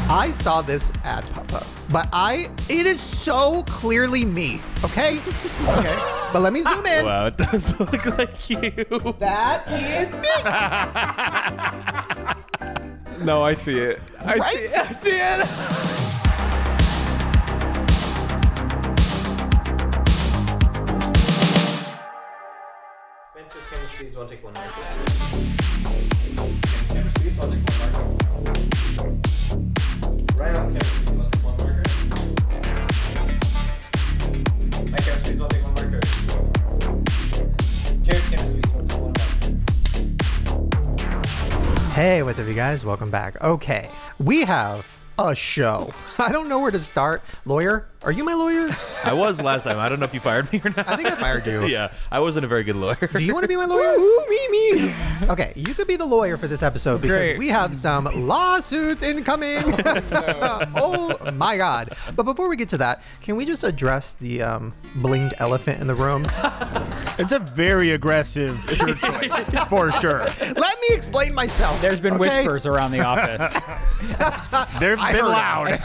I saw this ad pop up, but it is so clearly me, okay? Okay, but let me zoom in. Wow, it does look like you. That is me. No, I see it. I see it. Spencer's chemistry is one take one marker. Chemistry is one take one marker. Ryland's chemistry is one take one marker. My chemistry is one take one marker. Jerid's chemistry is one take one marker. Hey, what's up, you guys? Welcome back. Okay, we have a show. I don't know where to start. Lawyer? Are you my lawyer? I was last time. I don't know if you fired me or not. I think I fired you. Yeah, I wasn't a very good lawyer. Do you want to be my lawyer? Ooh, me. Okay, you could be the lawyer for this episode because Great. we have some lawsuits incoming. Oh my God. But before we get to that, can we just address the blinged elephant in the room? It's a very aggressive shirt choice, for sure. Let me explain myself. There's been okay? whispers around the office. They've I been heard loud.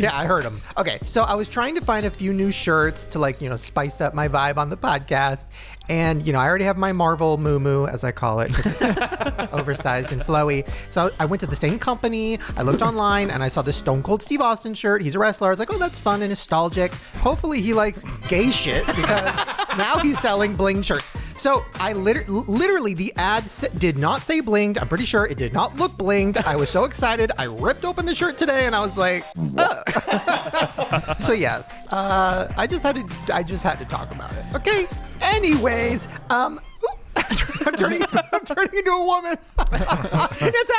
Yeah, I heard them. Okay, so I was trying to find a few new shirts to spice up my vibe on the podcast. And, I already have my Marvel moo-moo, as I call it, oversized and flowy. So I went to the same company. I looked online and I saw this Stone Cold Steve Austin shirt. He's a wrestler. I was like, oh, that's fun and nostalgic. Hopefully he likes gay shit because now he's selling bling shirts. So I literally the ad did not say blinged. I'm pretty sure it did not look blinged. I was so excited. I ripped open the shirt today and I was like, So yes, I just had to talk about it. Okay. Anyways, I'm turning into a woman. It's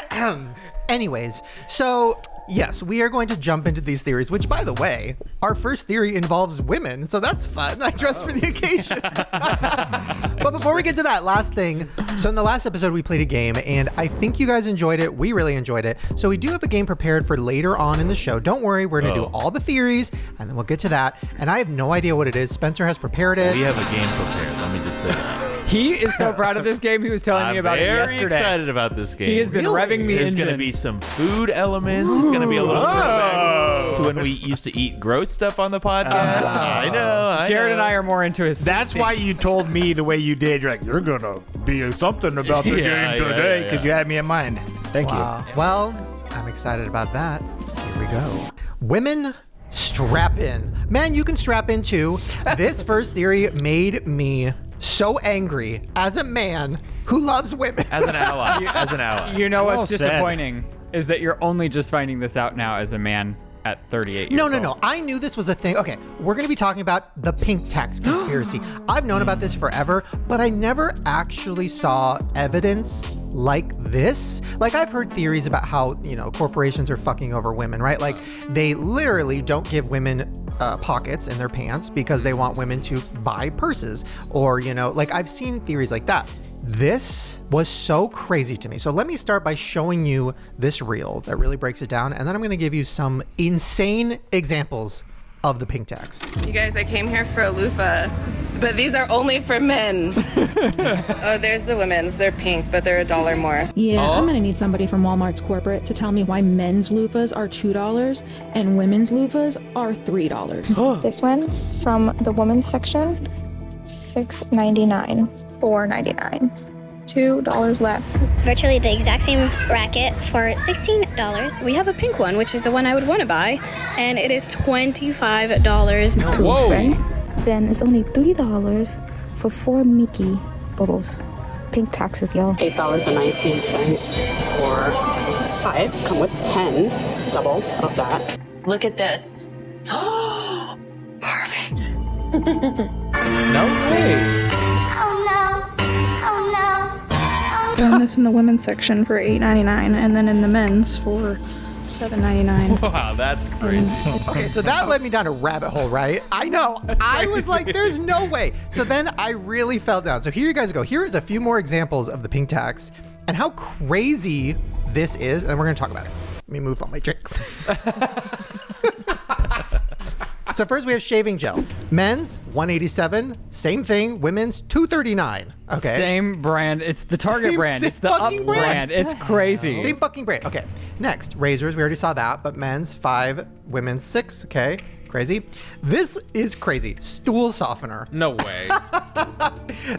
happening. Anyways, so yes, we are going to jump into these theories, which, by the way, our first theory involves women, so that's fun. I dressed for the occasion. But before we get to that, last thing. So in the last episode, we played a game, and I think you guys enjoyed it. We really enjoyed it. So we do have a game prepared for later on in the show. Don't worry, we're going to do all the theories, and then we'll get to that. And I have no idea what it is. Spencer has prepared it. We have a game prepared. Let me just say that. He is so proud of this game. He was telling me about it yesterday. I'm very excited about this game. He has been revving me There's going to be some food elements. It's going to be a little throwback to when we used to eat gross stuff on the podcast. I know. Jared and I are more into his. That's why you told me the way you did. You're like, you're going to be something about the game today because you had me in mind. Thank you. Well, I'm excited about that. Here we go. Women strap in. Man, you can strap in too. This first theory made me so angry as a man who loves women. As an ally. You know what's Well said. disappointing is that you're only just finding this out now as a man at 38 years old. No. I knew this was a thing. Okay, we're going to be talking about the pink tax conspiracy. I've known about this forever, but I never actually saw evidence like this. Like, I've heard theories about how, corporations are fucking over women, right? Like, they literally don't give women pockets in their pants because they want women to buy purses, or, I've seen theories like that. This was so crazy to me. So let me start by showing you this reel that really breaks it down, and then I'm going to give you some insane examples of the pink tax. You guys, I came here for a loofah, but these are only for men. Oh, there's the women's. They're pink, but they're $1 more. Yeah, I'm gonna need somebody from Walmart's corporate to tell me why men's loofahs are $2 and women's loofahs are $3. This one from the women's section, $6.99, $4.99, $2 less. Virtually the exact same racket for $16. We have a pink one, which is the one I would want to buy, and it is $25. Whoa. Right? Then it's only $3 for 4 Mickey bubbles. Pink taxes, y'all. $8.19 for 5. Come with 10, double of that. Look at this. Perfect. No way. Found this in the women's section for $8.99, and then in the men's for $7.99. Wow, that's crazy. Okay, so that led me down a rabbit hole, right? I know. I was like, there's no way. So then I really fell down. So here you guys go. Here is a few more examples of the pink tax and how crazy this is, and we're going to talk about it. Let me move on my drinks. So first we have shaving gel. Men's $187, same thing. Women's $239. Okay. Same brand. It's the Target brand. It's the Up fucking brand. It's crazy. Same fucking brand. Okay. Next, razors. We already saw that, but men's $5, women's $6. Okay. Crazy. This is crazy. Stool softener. No way.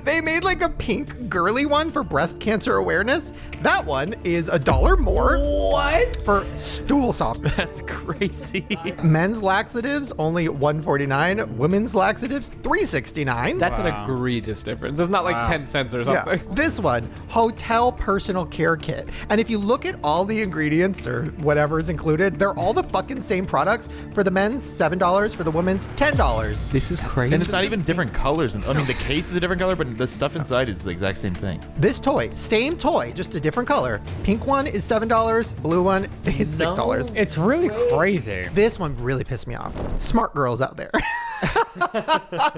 They made like a pink girly one for breast cancer awareness. That one is $1 more. What? For stool softener. That's crazy. Men's laxatives only $149. Women's laxatives $369. That's an egregious difference. It's not like 10 cents or something. Yeah. This one, hotel personal care kit. And if you look at all the ingredients or whatever is included, they're all the fucking same products. For the men's, $7. For the women's, $10. This is crazy. And it's not even different colors. I mean, the case is a different color, but the stuff inside is the exact same thing. This toy, same toy, just a different color. Pink one is $7. Blue one is $6. It's really crazy. This one really pissed me off. Smart girls out there.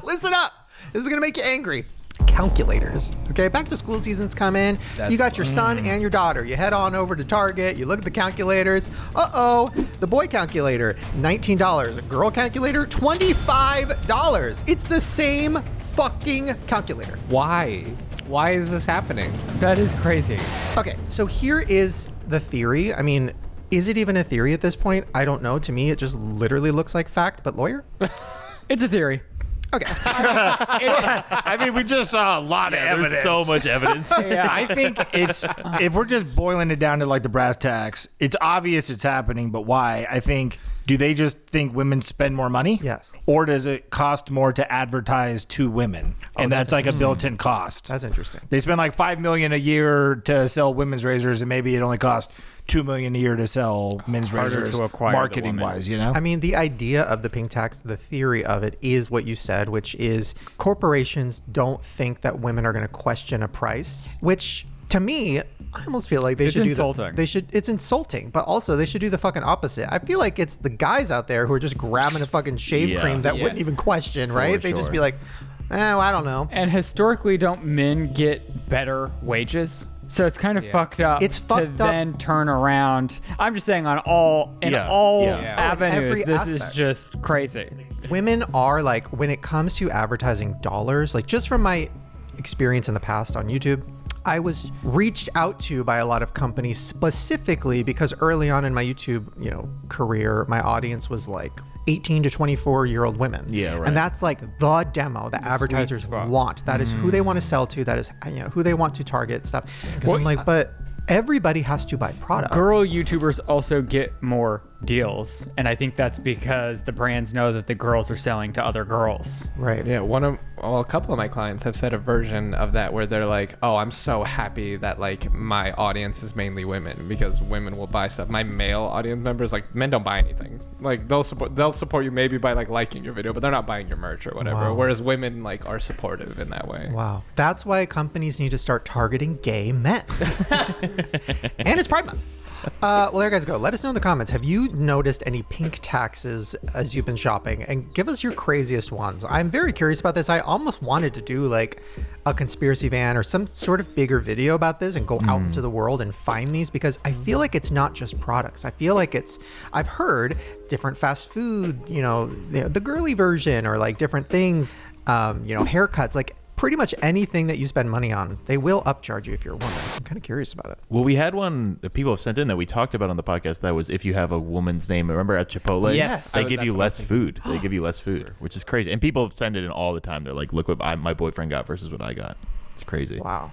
Listen up. This is going to make you angry. Calculators. Okay, back to school season's come in. You got your son and your daughter. You head on over to Target. You look at the calculators. Uh-oh. The boy calculator, $19. A girl calculator, $25. It's the same fucking calculator. Why? Why is this happening? That is crazy. Okay, so here is the theory. I mean, is it even a theory at this point? I don't know. To me, it just literally looks like fact, but lawyer? It's a theory. Okay. I mean, we just saw a lot of evidence. There's so much evidence. Yeah. I think it's, if we're just boiling it down to like the brass tacks, it's obvious it's happening, but why? I think, do they just think women spend more money? Yes. Or does it cost more to advertise to women? And that's like a built-in cost. That's interesting. They spend like $5 million a year to sell women's razors, and maybe it only costs $2 million a year to sell men's razors, to acquire marketing wise, you know? I mean, the idea of the pink tax, the theory of it is what you said, which is corporations don't think that women are going to question a price, which to me, I almost feel like they should insulting. It's insulting, but also they should do the fucking opposite. I feel like it's the guys out there who are just grabbing a fucking shave cream that wouldn't even question, right? They just be like, well, I don't know. And historically, don't men get better wages? So it's kind of fucked up then turn around. I'm just saying on all avenues, this aspect. is just crazy. Women are like, when it comes to advertising dollars, like just from my experience in the past on YouTube, I was reached out to by a lot of companies specifically because early on in my YouTube, career, my audience was like 18 to 24-year-old women. Yeah, right. And that's like the demo that advertisers want. That is who they want to sell to. That is who they want to target stuff. Because I'm like, but everybody has to buy products. Girl YouTubers also get more deals, and I think that's because the brands know that the girls are selling to other girls. Right. Yeah, a couple of my clients have said a version of that where they're like, oh, I'm so happy that like my audience is mainly women because women will buy stuff. My male audience members, like, men don't buy anything. Like they'll support you maybe by like liking your video, but they're not buying your merch or whatever. Wow. Whereas women like are supportive in that way. Wow. That's why companies need to start targeting gay men. And it's Pride Month. Well, there you guys go. Let us know in the comments. Have you noticed any pink taxes as you've been shopping? And give us your craziest ones. I'm very curious about this. I almost wanted to do like a conspiracy van or some sort of bigger video about this and go out into the world and find these, because I feel like it's not just products. I feel like I've heard different fast food, the girly version or like different things, haircuts, like pretty much anything that you spend money on, they will upcharge you if you're a woman. So I'm kind of curious about it. Well, we had one that people have sent in that we talked about on the podcast that was if you have a woman's name. Remember at Chipotle? Yes. They give you less food. They give you less food, which is crazy. And people send it in all the time. They're like, look what my boyfriend got versus what I got. It's crazy. Wow.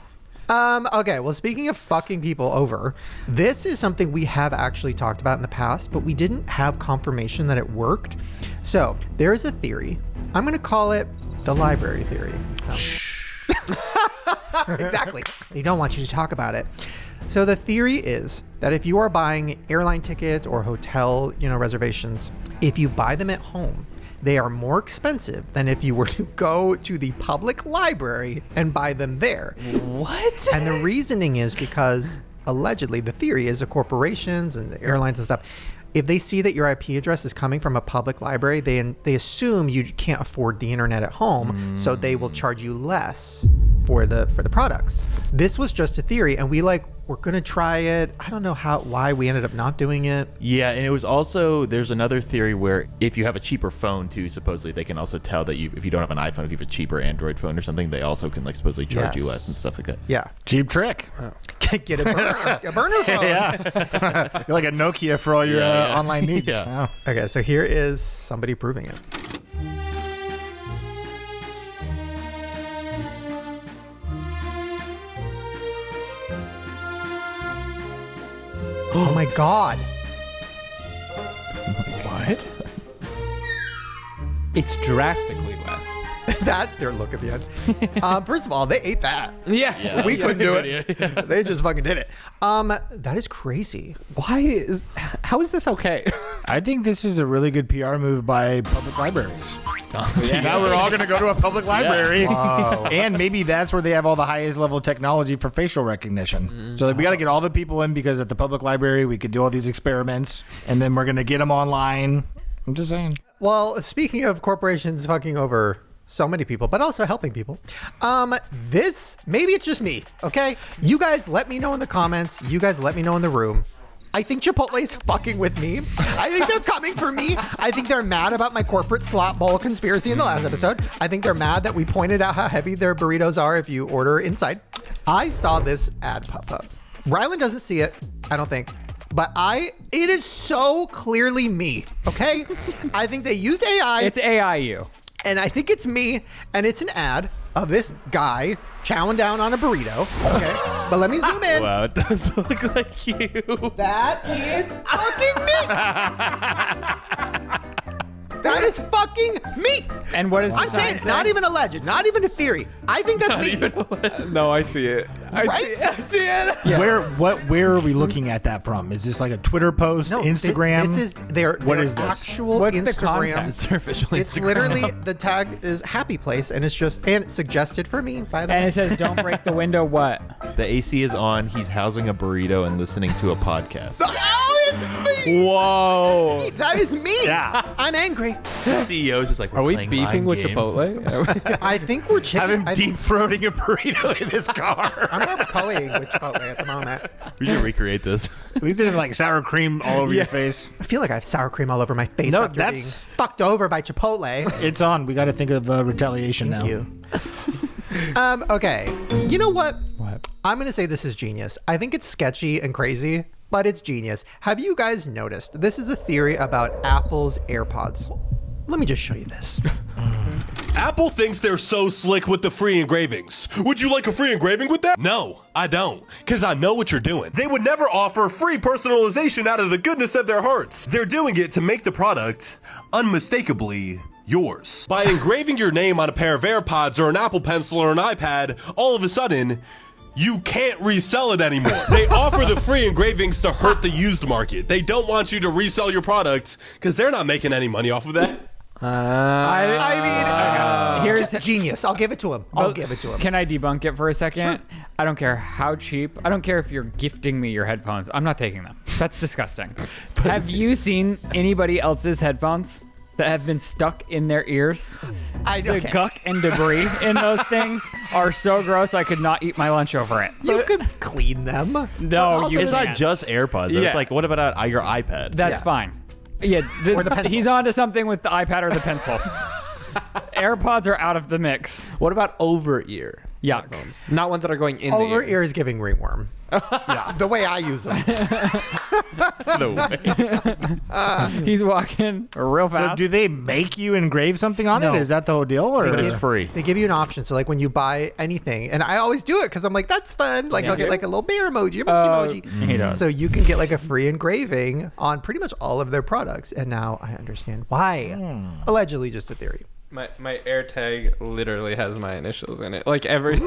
Okay, well, speaking of fucking people over, this is something we have actually talked about in the past, but we didn't have confirmation that it worked. So there is a theory. I'm going to call it the library theory. Exactly. They don't want you to talk about it. So the theory is that if you are buying airline tickets or hotel, reservations, if you buy them at home, they are more expensive than if you were to go to the public library and buy them there. What? And the reasoning is because allegedly the theory is the corporations and the airlines and stuff, if they see that your IP address is coming from a public library, they assume you can't afford the internet at home, so they will charge you less for the products. This was just a theory, and we're gonna try it. I don't know why we ended up not doing it. Yeah, and it was also, there's another theory where if you have a cheaper phone too, supposedly they can also tell that if you don't have an iPhone, if you have a cheaper Android phone or something, they also can supposedly charge you less and stuff like that. Yeah. Cheap trick. Get a burner phone. Yeah. You're like a Nokia for all your online needs. Yeah. Oh. Okay, so here is somebody proving it. Oh my God. What? It's drastically less. That, their look at the end. First of all, they ate that. Yeah. We couldn't do it. They just fucking did it. That is crazy. How is this okay? I think this is a really good PR move by public libraries. Now we're all going to go to a public library. Wow. And maybe that's where they have all the highest level technology for facial recognition. So we got to get all the people in, because at the public library, we could do all these experiments, and then we're going to get them online. I'm just saying. Well, speaking of corporations fucking over so many people, but also helping people, maybe it's just me, okay? You guys let me know in the comments. You guys let me know in the room. I think Chipotle's fucking with me. I think they're coming for me. I think they're mad about my corporate slot bowl conspiracy in the last episode. I think they're mad that we pointed out how heavy their burritos are if you order inside. I saw this ad pop up. Ryland doesn't see it, I don't think. But it is so clearly me, okay? I think they used AI. It's AIU. And I think it's me, and it's an ad of this guy chowing down on a burrito, okay? But let me zoom in. Wow, it does look like you. That is fucking me. That is fucking me. And what is the I'm saying it's not even a legend, not even a theory. I think that's me. No, I see it. I see it. Yeah. Where are we looking at that from? Is this like a Twitter post, Instagram? This is their actual What's Instagram. the content? It's their official It's Instagram. literally, the tag is happy place, and it's suggested for me by the And way. it says, don't break the window, what? The AC is on. He's housing a burrito and listening to a podcast. Oh, it's me. Whoa. That is me. Yeah. I'm angry. The CEO's just like, Are we playing beefing mind with games. Chipotle? I think we're Having deep throating a burrito in his car. I'm barbacoaing with Chipotle at the moment. We should recreate this. At least it have like sour cream all over your face. I feel like I have sour cream all over my face No, after that's- being fucked over by Chipotle. It's on. We got to think of retaliation Thank now. you. Okay. You know what? What? I'm going to say this is genius. I think it's sketchy and crazy, but it's genius. Have you guys noticed? This is a theory about Apple's AirPods. Let me just show you this. Apple thinks they're so slick with the free engravings. Would you like a free engraving with that? No, I don't, because I know what you're doing. They would never offer free personalization out of the goodness of their hearts. They're doing it to make the product unmistakably yours. By engraving your name on a pair of AirPods or an Apple Pencil or an iPad, all of a sudden, you can't resell it anymore. They offer the free engravings to hurt the used market. They don't want you to resell your product because they're not making any money off of that. Here's genius. I'll give it to him. I'll give it to him. Can I debunk it for a second? Sure. I don't care how cheap. I don't care if you're gifting me your headphones. I'm not taking them. That's disgusting. Have you seen anybody else's headphones that have been stuck in their ears? The guck and debris in those things are so gross I could not eat my lunch over it. You could clean them. No, you It's can't. not just AirPods. Though. Yeah. It's like, what about your iPad? That's fine. Yeah, Or the pencil. he's onto something with the iPad or the pencil. AirPods are out of the mix. What about over ear? Yuck. Headphones? Not ones that are going in the Over ear. ear is giving ringworm. Yeah. The way I use them. No way. He's walking real fast. So do they make you engrave something on No. it? Is that the whole deal? Or But it's free. They give you an option. So like when you buy anything, and I always do it because I'm like, that's fun. Like I'll get like a little bear emoji, a monkey emoji. He does. So you can get like a free engraving on pretty much all of their products. And now I understand why. Allegedly just a theory. My AirTag literally has my initials in it. Like everything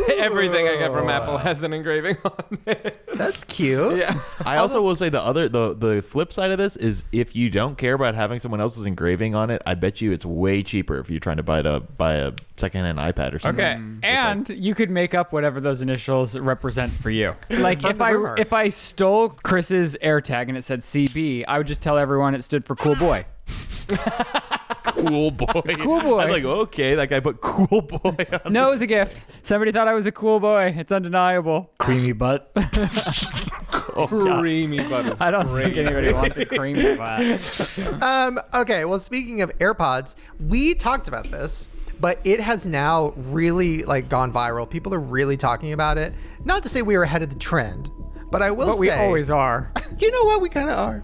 I get from Apple has an engraving on it. That's cute. Yeah. I also will say the flip side of this is if you don't care about having someone else's engraving on it, I bet you it's way cheaper if you're trying to buy a secondhand iPad or something. Okay, and you could make up whatever those initials represent for you. Like From the rumor. if I stole Chris's AirTag and it said CB, I would just tell everyone it stood for cool boy. cool boy. Cool boy. I'm like, okay, that guy put cool boy on. No, it was a gift. Somebody thought I was a cool boy. It's undeniable. Creamy butt. Creamy butt is I don't great. think anybody wants a creamy butt. Okay, well, speaking of AirPods, we talked about this, but it has now really like gone viral. People are really talking about it. Not to say we were ahead of the trend, but I will say... But we always are. You know what? We kind of are.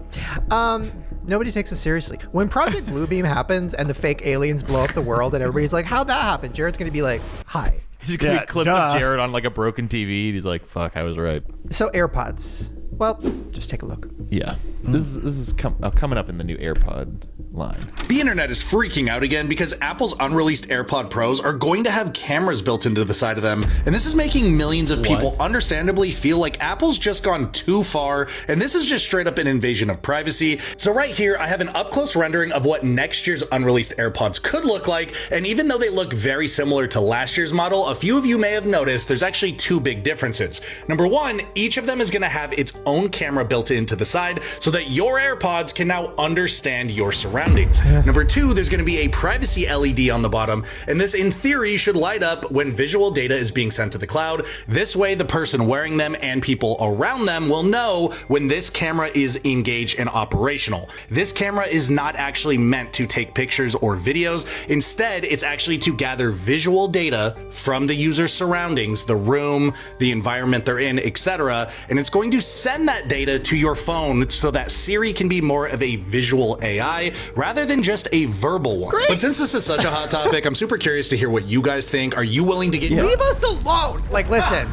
Nobody takes us seriously. When Project Bluebeam happens and the fake aliens blow up the world and everybody's like, how'd that happen? Jared's going to be like, hi. He's going to be clips of Jerid on like a broken TV. He's like, fuck, I was right. So AirPods. Well, just take a look. Yeah. This is coming up in the new AirPod line. The internet is freaking out again because Apple's unreleased AirPod Pros are going to have cameras built into the side of them, and this is making millions of people understandably feel like Apple's just gone too far, and this is just straight up an invasion of privacy. So right here, I have an up-close rendering of what next year's unreleased AirPods could look like, and even though they look very similar to last year's model, a few of you may have noticed there's actually two big differences. Number one, each of them is going to have its own camera built into the side so that your AirPods can now understand your surroundings. Number two, there's going to be a privacy LED on the bottom, and this in theory should light up when visual data is being sent to the cloud. This way the person wearing them and people around them will know when this camera is engaged and operational. This camera is not actually meant to take pictures or videos. Instead, it's actually to gather visual data from the user's surroundings, the room, the environment they're in, etc. And it's going to send that data to your phone so that Siri can be more of a visual AI rather than just a verbal one. Great. But since this is such a hot topic, I'm super curious to hear what you guys think. Are you willing to get... Leave us alone! Like, listen,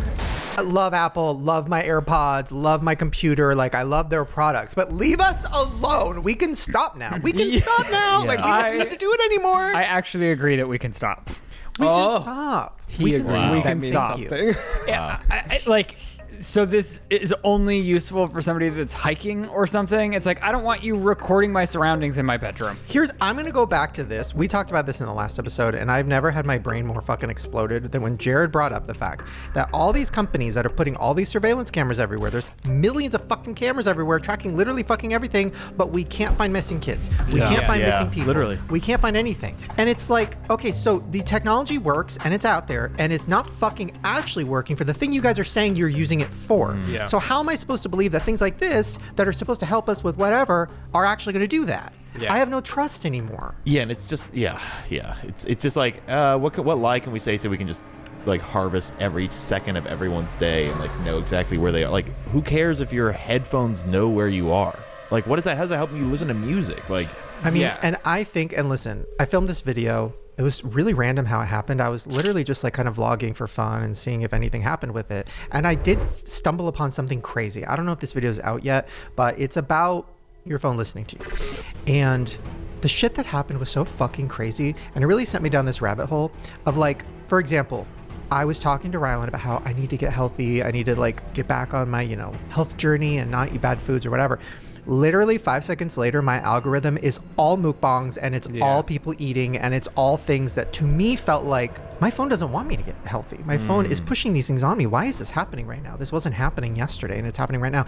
I love Apple, love my AirPods, love my computer, like, I love their products, but leave us alone. We can stop now. We can stop now. Like, we don't need to do it anymore. I actually agree that we can stop. We can stop. We can stop. Yeah, like... So this is only useful for somebody that's hiking or something. It's like, I don't want you recording my surroundings in my bedroom. I'm going to go back to this. We talked about this in the last episode, and I've never had my brain more fucking exploded than when Jerid brought up the fact that all these companies that are putting all these surveillance cameras everywhere, there's millions of fucking cameras everywhere tracking literally fucking everything, but we can't find missing kids. We can't find missing people. Literally. We can't find anything. And it's like, okay, so the technology works and it's out there and it's not fucking actually working for the thing you guys are saying you're using it for. So how am I supposed to believe that things like this that are supposed to help us with whatever are actually going to do that? I have no trust anymore. Yeah, and it's just it's just like what lie can we say so we can just like harvest every second of everyone's day and like know exactly where they are? Like, who cares if your headphones know where you are? Like, what is that? How does that help you listen to music? Like, I mean, and I think, and listen, I filmed this video. It was really random how it happened. I was literally just like kind of vlogging for fun and seeing if anything happened with it. And I did stumble upon something crazy. I don't know if this video is out yet, but it's about your phone listening to you. And the shit that happened was so fucking crazy. And it really sent me down this rabbit hole of like, for example, I was talking to Ryland about how I need to get healthy. I need to like get back on my, health journey and not eat bad foods or whatever. Literally 5 seconds later, my algorithm is all mukbangs and it's all people eating and it's all things that to me felt like my phone doesn't want me to get healthy. My phone is pushing these things on me. Why is this happening right now? This wasn't happening yesterday and it's happening right now.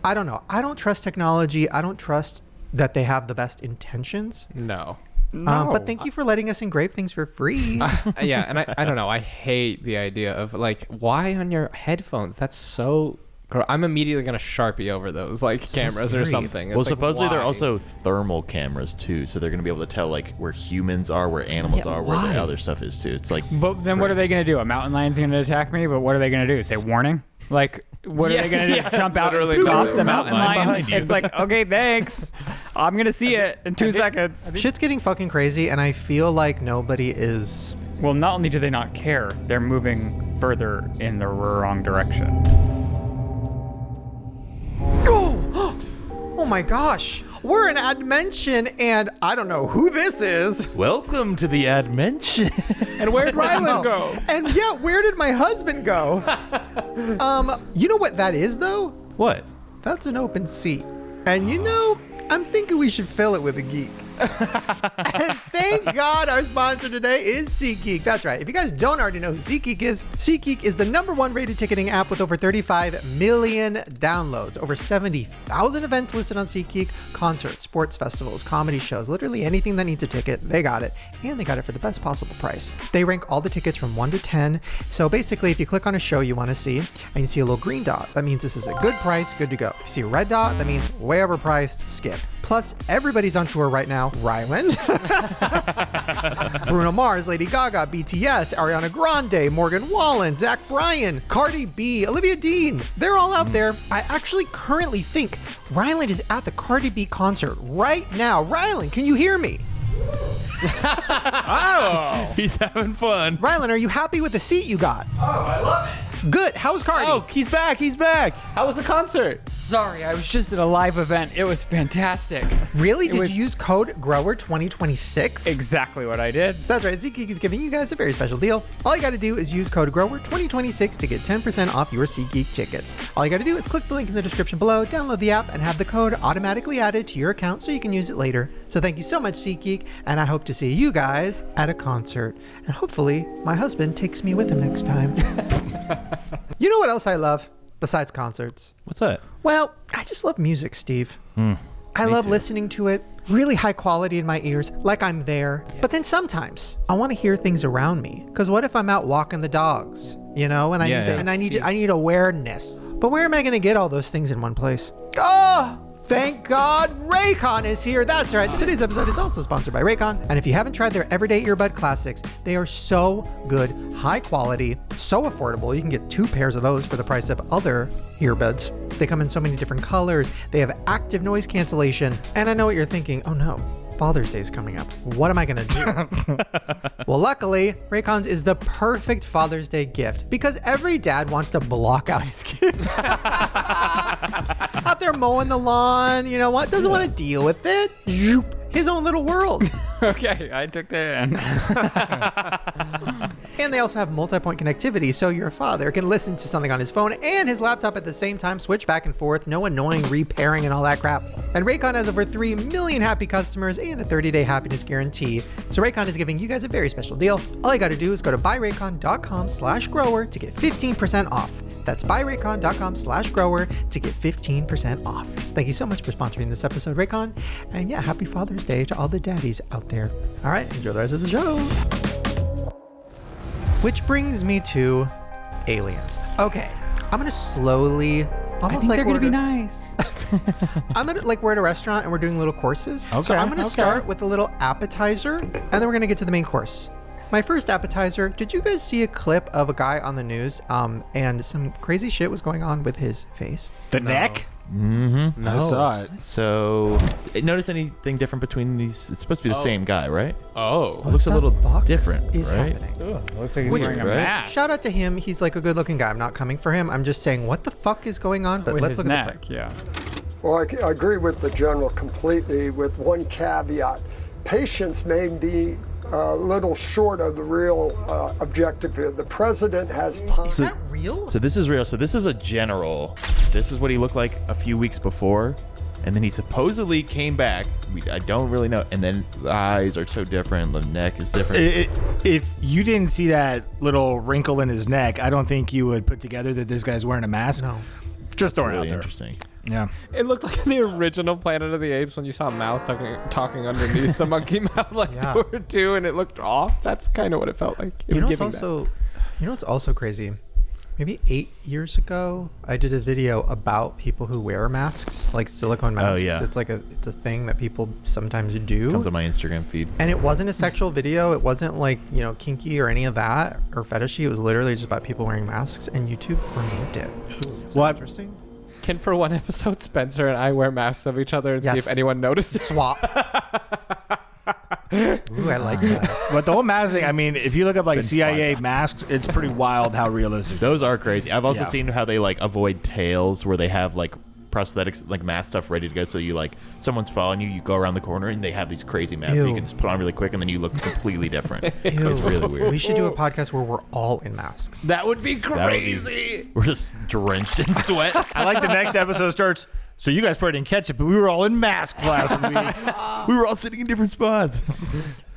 I don't know. I don't trust technology. I don't trust that they have the best intentions. No. But thank you for letting us engrave things for free. Yeah, and I don't know. I hate the idea of like, why on your headphones? That's so... I'm immediately going to Sharpie over those like cameras or something. Well, supposedly they're also thermal cameras too, so they're going to be able to tell like where humans are, where animals are, where the other stuff is too. It's like, but then what are they going to do? A mountain lion's going to attack me, but what are they going to do? Say warning? Like, what are they going to do? Jump out and toss the mountain lion? It's like, okay, thanks. I'm going to see it in 2 seconds. Shit's getting fucking crazy, and I feel like nobody is... Well, not only do they not care, they're moving further in the wrong direction. Oh my gosh, we're in Admention, and I don't know who this is. Welcome to the Admention. And where'd Ryland go? And yeah, where did my husband go? You know what that is, though? What? That's an open seat. And I'm thinking we should fill it with a geek. And thank God our sponsor today is SeatGeek. That's right. If you guys don't already know who SeatGeek is the #1 rated ticketing app with over 35 million downloads, over 70,000 events listed on SeatGeek, concerts, sports festivals, comedy shows, literally anything that needs a ticket, they got it. And they got it for the best possible price. They rank all the tickets from 1 to 10. So basically, if you click on a show you want to see and you see a little green dot, that means this is a good price, good to go. If you see a red dot, that means way overpriced, skip. Plus, everybody's on tour right now. Ryland, Bruno Mars, Lady Gaga, BTS, Ariana Grande, Morgan Wallen, Zach Bryan, Cardi B, Olivia Dean. They're all out there. I actually currently think Ryland is at the Cardi B concert right now. Ryland, can you hear me? Oh, he's having fun. Ryland, are you happy with the seat you got? Oh, I love it. Good. How's Cardi? Oh, he's back. He's back. How was the concert? Sorry, I was just at a live event. It was fantastic. Really? Did you use code GROWER2026? Exactly what I did. That's right. SeatGeek is giving you guys a very special deal. All you got to do is use code GROWER2026 to get 10% off your SeatGeek tickets. All you got to do is click the link in the description below, download the app, and have the code automatically added to your account so you can use it later. So thank you so much, SeatGeek, and I hope to see you guys at a concert. And hopefully, my husband takes me with him next time. You know what else I love besides concerts? What's that? Well, I just love music, Steve. I love listening to it, really high quality in my ears, like I'm there. Yeah. But then sometimes I want to hear things around me. Because what if I'm out walking the dogs, you know, and I need awareness. But where am I going to get all those things in one place? Oh! Thank God RAYCON is here. That's right. Today's episode is also sponsored by RAYCON. And if you haven't tried their everyday earbud classics, they are so good, high quality, so affordable. You can get 2 pairs of those for the price of other earbuds. They come in so many different colors. They have active noise cancellation. And I know what you're thinking. Oh no, Father's Day is coming up. What am I going to do? Well, luckily, RAYCON's is the perfect Father's Day gift because every dad wants to block out his kid. Out there mowing the lawn, you know what? Doesn't want to deal with it. His own little world. Okay, I took that in. And they also have multi-point connectivity, so your father can listen to something on his phone and his laptop at the same time, switch back and forth, no annoying repairing and all that crap. And RAYCON has over 3 million happy customers and a 30-day happiness guarantee. So RAYCON is giving you guys a very special deal. All you got to do is go to buyraycon.com/grower to get 15% off. That's buyraycon.com/grower to get 15% off. Thank you so much for sponsoring this episode, RAYCON. And yeah, happy Father's Day to all the daddies out there. All right, enjoy the rest of the show. Which brings me to aliens. Okay, I'm gonna slowly, almost like they're gonna be nice. I'm gonna we're at a restaurant and we're doing little courses. Okay. So I'm gonna start with a little appetizer, and then we're gonna get to the main course. My first appetizer, did you guys see a clip of a guy on the news and some crazy shit was going on with his face? The neck? Mm-hmm. No. I saw it. So, notice anything different between these? It's supposed to be the same guy, right? Oh. It looks a little different, is right? happening? Looks like he's wearing a mask. Shout out to him. He's like a good looking guy. I'm not coming for him. I'm just saying what the fuck is going on, but With let's his look at neck, the clip. yeah. Well, I agree with the general completely with one caveat. Patients may be a little short of the real objective here. The president has time. Is that real? So this is real. So this is a general. This is what he looked like a few weeks before. And then he supposedly came back. I don't really know. And then the eyes are so different. The neck is different. If you didn't see that little wrinkle in his neck, I don't think you would put together that this guy's wearing a mask. No. Just throwing it really out there. Interesting. Yeah. It looked like in the original Planet of the Apes when you saw a mouth talking underneath the monkey mouth like Yeah. there were two and it looked off. That's kind of what it felt like. It was giving that. You know what's also crazy? Maybe 8 years ago, I did a video about people who wear masks, like silicone masks. Oh, yeah. It's like it's a thing that people sometimes do. Comes on my Instagram feed. And it wasn't a sexual video. It wasn't like, kinky or any of that or fetishy. It was literally just about people wearing masks, and YouTube removed it. Is that interesting? Can for one episode Spencer and I wear masks of each other and see Yes. if anyone notices? Swap. Ooh, I like that. But the whole mask thing, I mean, if you look up like CIA masks, it's pretty wild how realistic. Those are crazy. I've also Yeah. seen how they avoid tails, where they have prosthetics, mask stuff ready to go. So you someone's following you, you go around the corner, and they have these crazy masks that you Ew. can just put on really quick, and then you look completely different. Ew. It's really weird. We should do a podcast where we're all in masks. That would be That would be- crazy. We're just drenched in sweat. I like the next episode starts. So you guys probably didn't catch it, but we were all in masks last week. We were all sitting in different spots.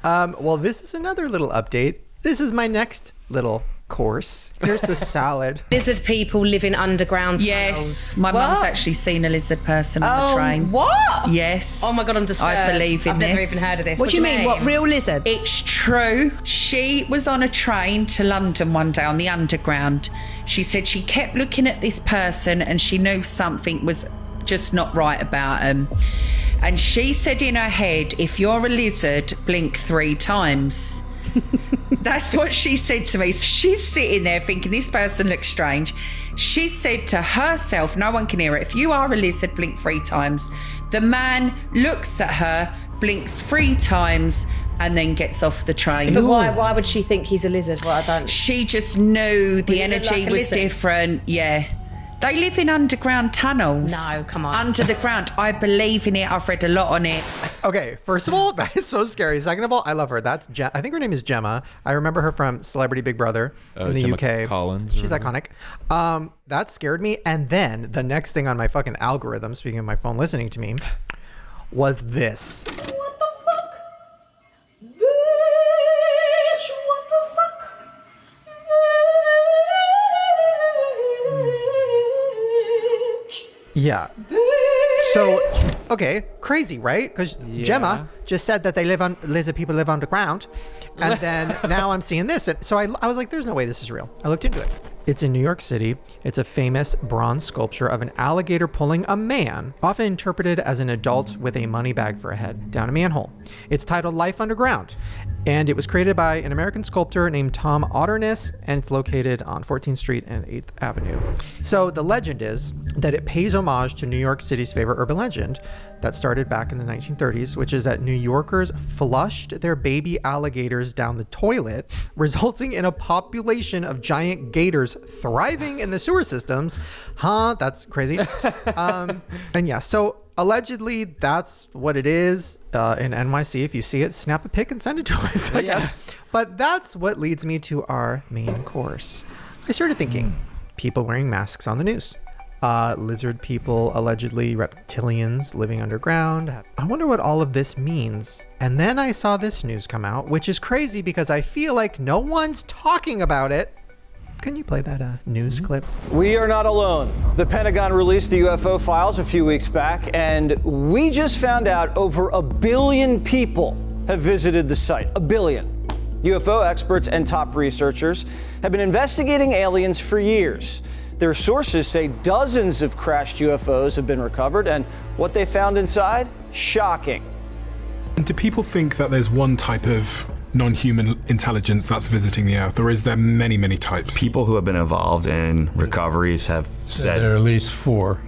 Well, this is another little update. This is my next little course. Here's the salad. Lizard people living underground. Yes, tunnels. my mum's What? actually seen a lizard person on the train. What? Yes. Oh my God, I'm disturbed. I believe in I've this. never even heard of this. What do you mean? What, real lizards? It's true. She was on a train to London one day on the underground. She said she kept looking at this person and she knew something was just not right about him. And she said in her head, if you're a lizard, blink 3 times. That's what she said to me. So she's sitting there thinking this person looks strange. She said to herself, no one can hear it, if you are a lizard, blink 3 times. The man looks at her, blinks 3 times, and then gets off the train. But why would she think he's a lizard? Well, I don't. She just knew the Does he look energy like a was lizard? different. Yeah. They live in underground tunnels. No, come on. Under the ground. I believe in it. I've read a lot on it. Okay, first of all, that is so scary. Second of all, I love her. That's I think her name is Gemma. I remember her from Celebrity Big Brother in the Gemma UK. Collins. She's iconic. That scared me. And then the next thing on my fucking algorithm, speaking of my phone listening to me, was this. Yeah. So, okay, crazy, right? Because Gemma just said that lizard people live underground. And then now I'm seeing this. And so I was like, there's no way this is real. I looked into it. It's in New York City. It's a famous bronze sculpture of an alligator pulling a man, often interpreted as an adult with a money bag for a head, down a manhole. It's titled Life Underground. And it was created by an American sculptor named Tom Otterness, and it's located on 14th Street and 8th Avenue. So the legend is that it pays homage to New York City's favorite urban legend that started back in the 1930s, which is that New Yorkers flushed their baby alligators down the toilet, resulting in a population of giant gators thriving in the sewer systems. That's crazy. And yeah, so allegedly that's what it is in NYC. If you see it, snap a pic and send it to us, I guess. But that's what leads me to our main course. I started thinking, people wearing masks on the news. Lizard people, allegedly reptilians living underground. I wonder what all of this means. And then I saw this news come out, which is crazy because I feel like no one's talking about it. Can you play that news clip? We are not alone. The Pentagon released the UFO files a few weeks back, and we just found out over 1 billion people have visited the site. 1 billion. UFO experts and top researchers have been investigating aliens for years. Their sources say dozens of crashed UFOs have been recovered, and what they found inside? Shocking. Do people think that there's one type of non-human intelligence that's visiting the Earth, or is there many, many types? People who have been involved in recoveries have said there are at least 4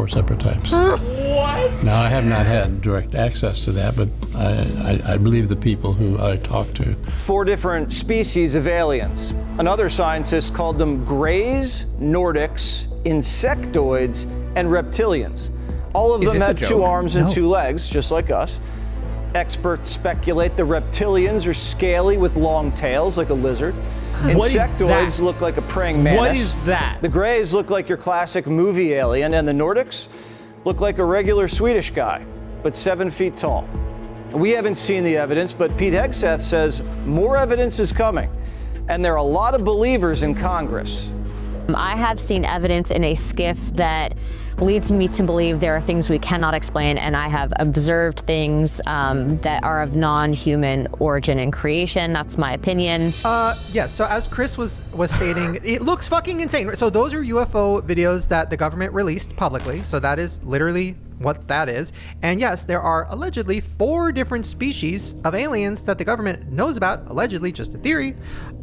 separate types. What? Now, I have not had direct access to that, but I believe the people who I talked to. 4 different species of aliens. Another scientist called them Greys, Nordics, Insectoids, and Reptilians. All of them had 2 arms and 2 legs, just like us. Experts speculate the reptilians are scaly with long tails like a lizard. What is Insectoids that? look like a praying mantis. What is that? The Greys look like your classic movie alien, and the Nordics look like a regular Swedish guy, but 7 feet tall. We haven't seen the evidence, but Pete Hegseth says more evidence is coming, and there are a lot of believers in Congress. I have seen evidence in a skiff that leads me to believe there are things we cannot explain, and I have observed things that are of non-human origin and creation. That's my opinion. Yeah, so as Chris was stating, it looks fucking insane. So those are UFO videos that the government released publicly. So that is literally what that is. And yes, there are allegedly 4 different species of aliens that the government knows about, allegedly, just a theory.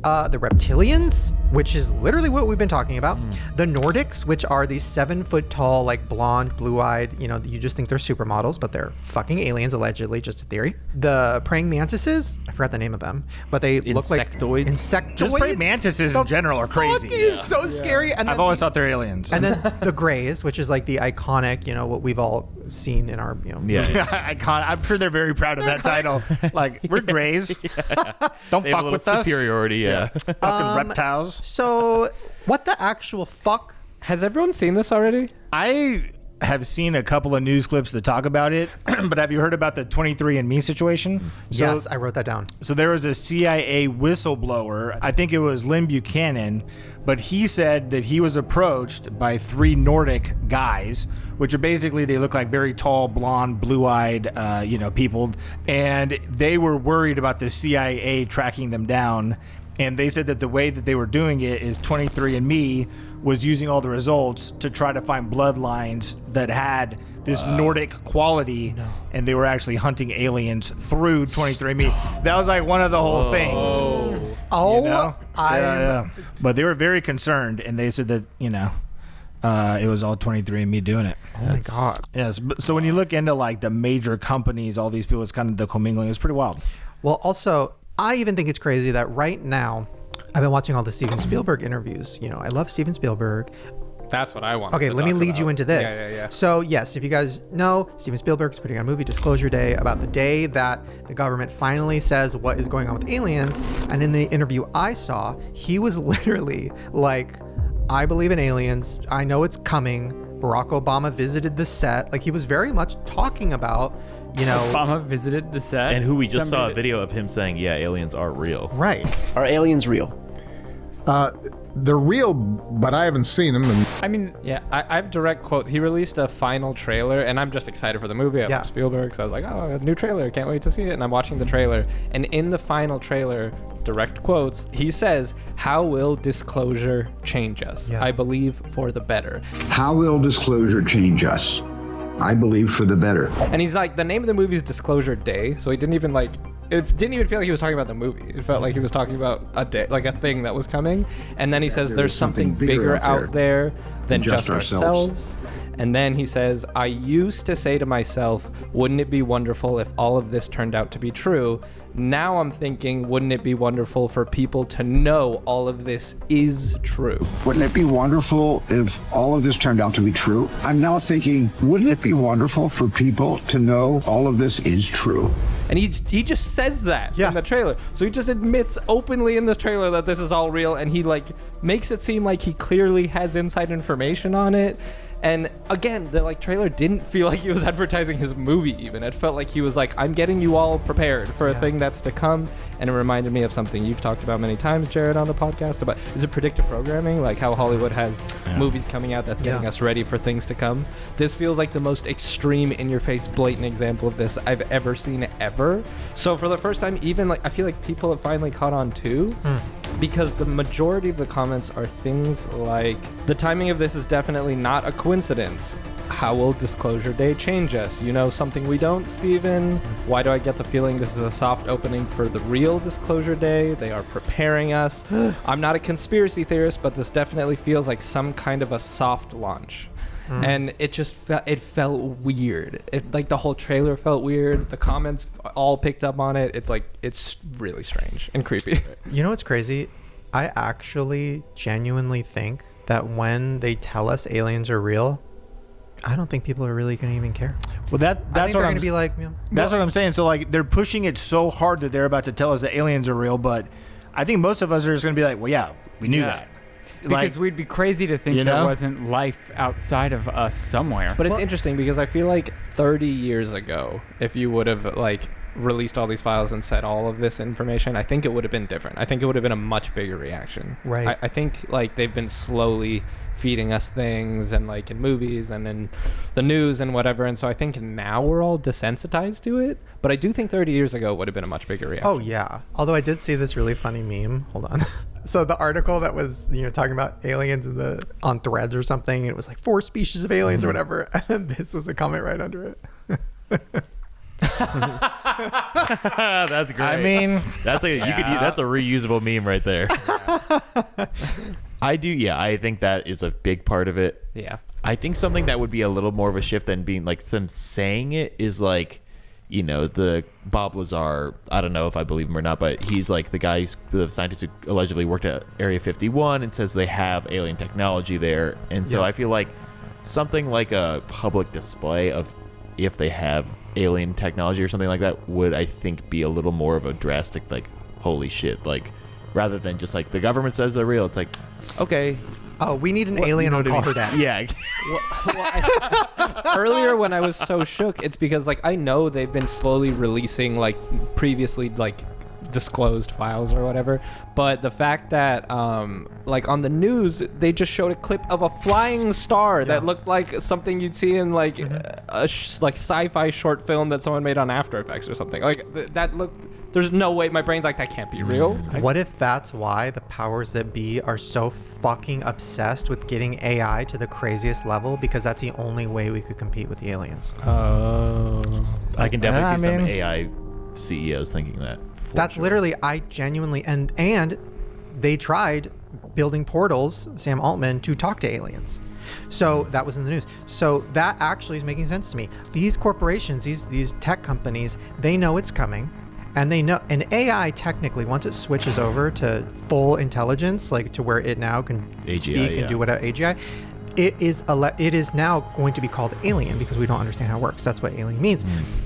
The reptilians, which is literally what we've been talking about. The Nordics, which are these 7-foot tall, like blonde, blue-eyed, you just think they're supermodels, but they're fucking aliens, allegedly, just a theory. The praying mantises, I forgot the name of them, but they look like insectoids. Just praying mantises in general are crazy. Fuck is so scary. And I've always thought they're aliens. And then the Greys, which is like the iconic, what we've all seen in our, Iconic. I'm sure they're very proud of that title. Like, we're Greys. Don't They have fuck a with little us. superiority, yeah. Fucking reptiles. So, what the actual fuck? Has everyone seen this already? I have seen a couple of news clips that talk about it, but have you heard about the 23andMe situation? Yes, I wrote that down. So there was a CIA whistleblower, I think it was Lynn Buchanan, but he said that he was approached by 3 Nordic guys, which are basically, they look like very tall, blonde, blue-eyed, people, and they were worried about the CIA tracking them down. And they said that the way that they were doing it is 23andMe was using all the results to try to find bloodlines that had this Nordic quality, and they were actually hunting aliens through 23andMe. That was like one of the whole things. Oh, yeah. But they were very concerned, and they said that, it was all 23andMe doing it. Oh my God. Yes. So when you look into like the major companies, all these people, it's kind of the commingling. It's pretty wild. Well, also, I even think it's crazy that right now, I've been watching all the Steven Spielberg interviews. I love Steven Spielberg. That's what I want. Okay, let me lead you into this. Yeah. So, yes, if you guys know, Steven Spielberg's putting on a movie, Disclosure Day, about the day that the government finally says what is going on with aliens. And in the interview I saw, he was literally like, I believe in aliens. I know it's coming. Barack Obama visited the set. Like, he was very much talking about, Obama visited the set. And who we just saw a video of him saying, yeah, aliens are real. Right. Are aliens real? They're real, but I haven't seen them. I have direct quote. He released a final trailer, and I'm just excited for the movie. I love Spielberg, so I was like, oh, a new trailer. Can't wait to see it. And I'm watching the trailer. And in the final trailer, direct quotes, he says, how will disclosure change us? I believe for the better. How will disclosure change us? I believe for the better. And he's like, the name of the movie is Disclosure Day, so he didn't even it didn't even feel like he was talking about the movie. It felt like he was talking about a day, like a thing that was coming. And then he says, there's something bigger out there than just ourselves. And then he says, I used to say to myself, wouldn't it be wonderful if all of this turned out to be true? Now I'm thinking, wouldn't it be wonderful for people to know all of this is true? Wouldn't it be wonderful if all of this turned out to be true? I'm now thinking, wouldn't it be wonderful for people to know all of this is true? And he just says that in the trailer. So he just admits openly in this trailer that this is all real, and he makes it seem like he clearly has inside information on it. And again, the trailer didn't feel like he was advertising his movie even. It felt like he was like, I'm getting you all prepared for a thing that's to come. And it reminded me of something you've talked about many times, Jerid, on the podcast about, is it predictive programming? Like how Hollywood has movies coming out that's getting us ready for things to come. This feels like the most extreme, in-your-face, blatant example of this I've ever seen ever. So for the first time, even I feel like people have finally caught on too. Because the majority of the comments are things like, the timing of this is definitely not a coincidence. How will Disclosure Day change us? You know something we don't, Steven? Why do I get the feeling this is a soft opening for the real Disclosure Day? They are preparing us. I'm not a conspiracy theorist, but this definitely feels like some kind of a soft launch. And it just felt weird. The whole trailer felt weird. The comments all picked up on it. It's really strange and creepy. You know what's crazy? I actually genuinely think that when they tell us aliens are real, I don't think people are really going to even care. Well, that's what they're going to be like. That's what I'm saying. So they're pushing it so hard that they're about to tell us that aliens are real, but I think most of us are just going to be like, well, yeah, we knew that. Because we'd be crazy to think there wasn't life outside of us somewhere. But it's interesting because I feel like 30 years ago, if you would have released all these files and said all of this information, I think it would have been different. I think it would have been a much bigger reaction. Right. I think they've been slowly feeding us things and in movies and in the news and whatever. And so I think now we're all desensitized to it. But I do think 30 years ago would have been a much bigger reaction. Oh, yeah. Although I did see this really funny meme. Hold on. So the article that was, talking about aliens on Threads or something, it was 4 species of aliens or whatever. And then this was a comment right under it. That's great. I mean, that's that's a reusable meme right there. I do. Yeah, I think that is a big part of it. Yeah. I think something that would be a little more of a shift than being them saying it is the Bob Lazar, I don't know if I believe him or not, but he's the scientist who allegedly worked at Area 51 and says they have alien technology there. And so I feel like something like a public display of if they have alien technology or something like that would, I think, be a little more of a drastic, holy shit, rather than just the government says they're real. It's okay. Oh, we need an alien on Call Her Dad. Yeah. Earlier when I was so shook, it's because like I know they've been slowly releasing like previously like disclosed files or whatever, but the fact that like on the news they just showed a clip of a flying star that looked like something you'd see in like a like sci-fi short film that someone made on After Effects or something. Like that looked. There's no way. My brain's like, that can't be real. What if that's why the powers that be are so fucking obsessed with getting AI to the craziest level? Because that's the only way we could compete with the aliens. I can definitely see some AI CEOs thinking that. That's literally, I genuinely, and they tried building portals, Sam Altman, to talk to aliens. So that was in the news. So that actually is making sense to me. These corporations, these tech companies, they know it's coming. And they know, and AI technically, once it switches over to full intelligence, like to where it now can speak and do whatever, AGI, it is now going to be called alien because we don't understand how it works. That's what alien means.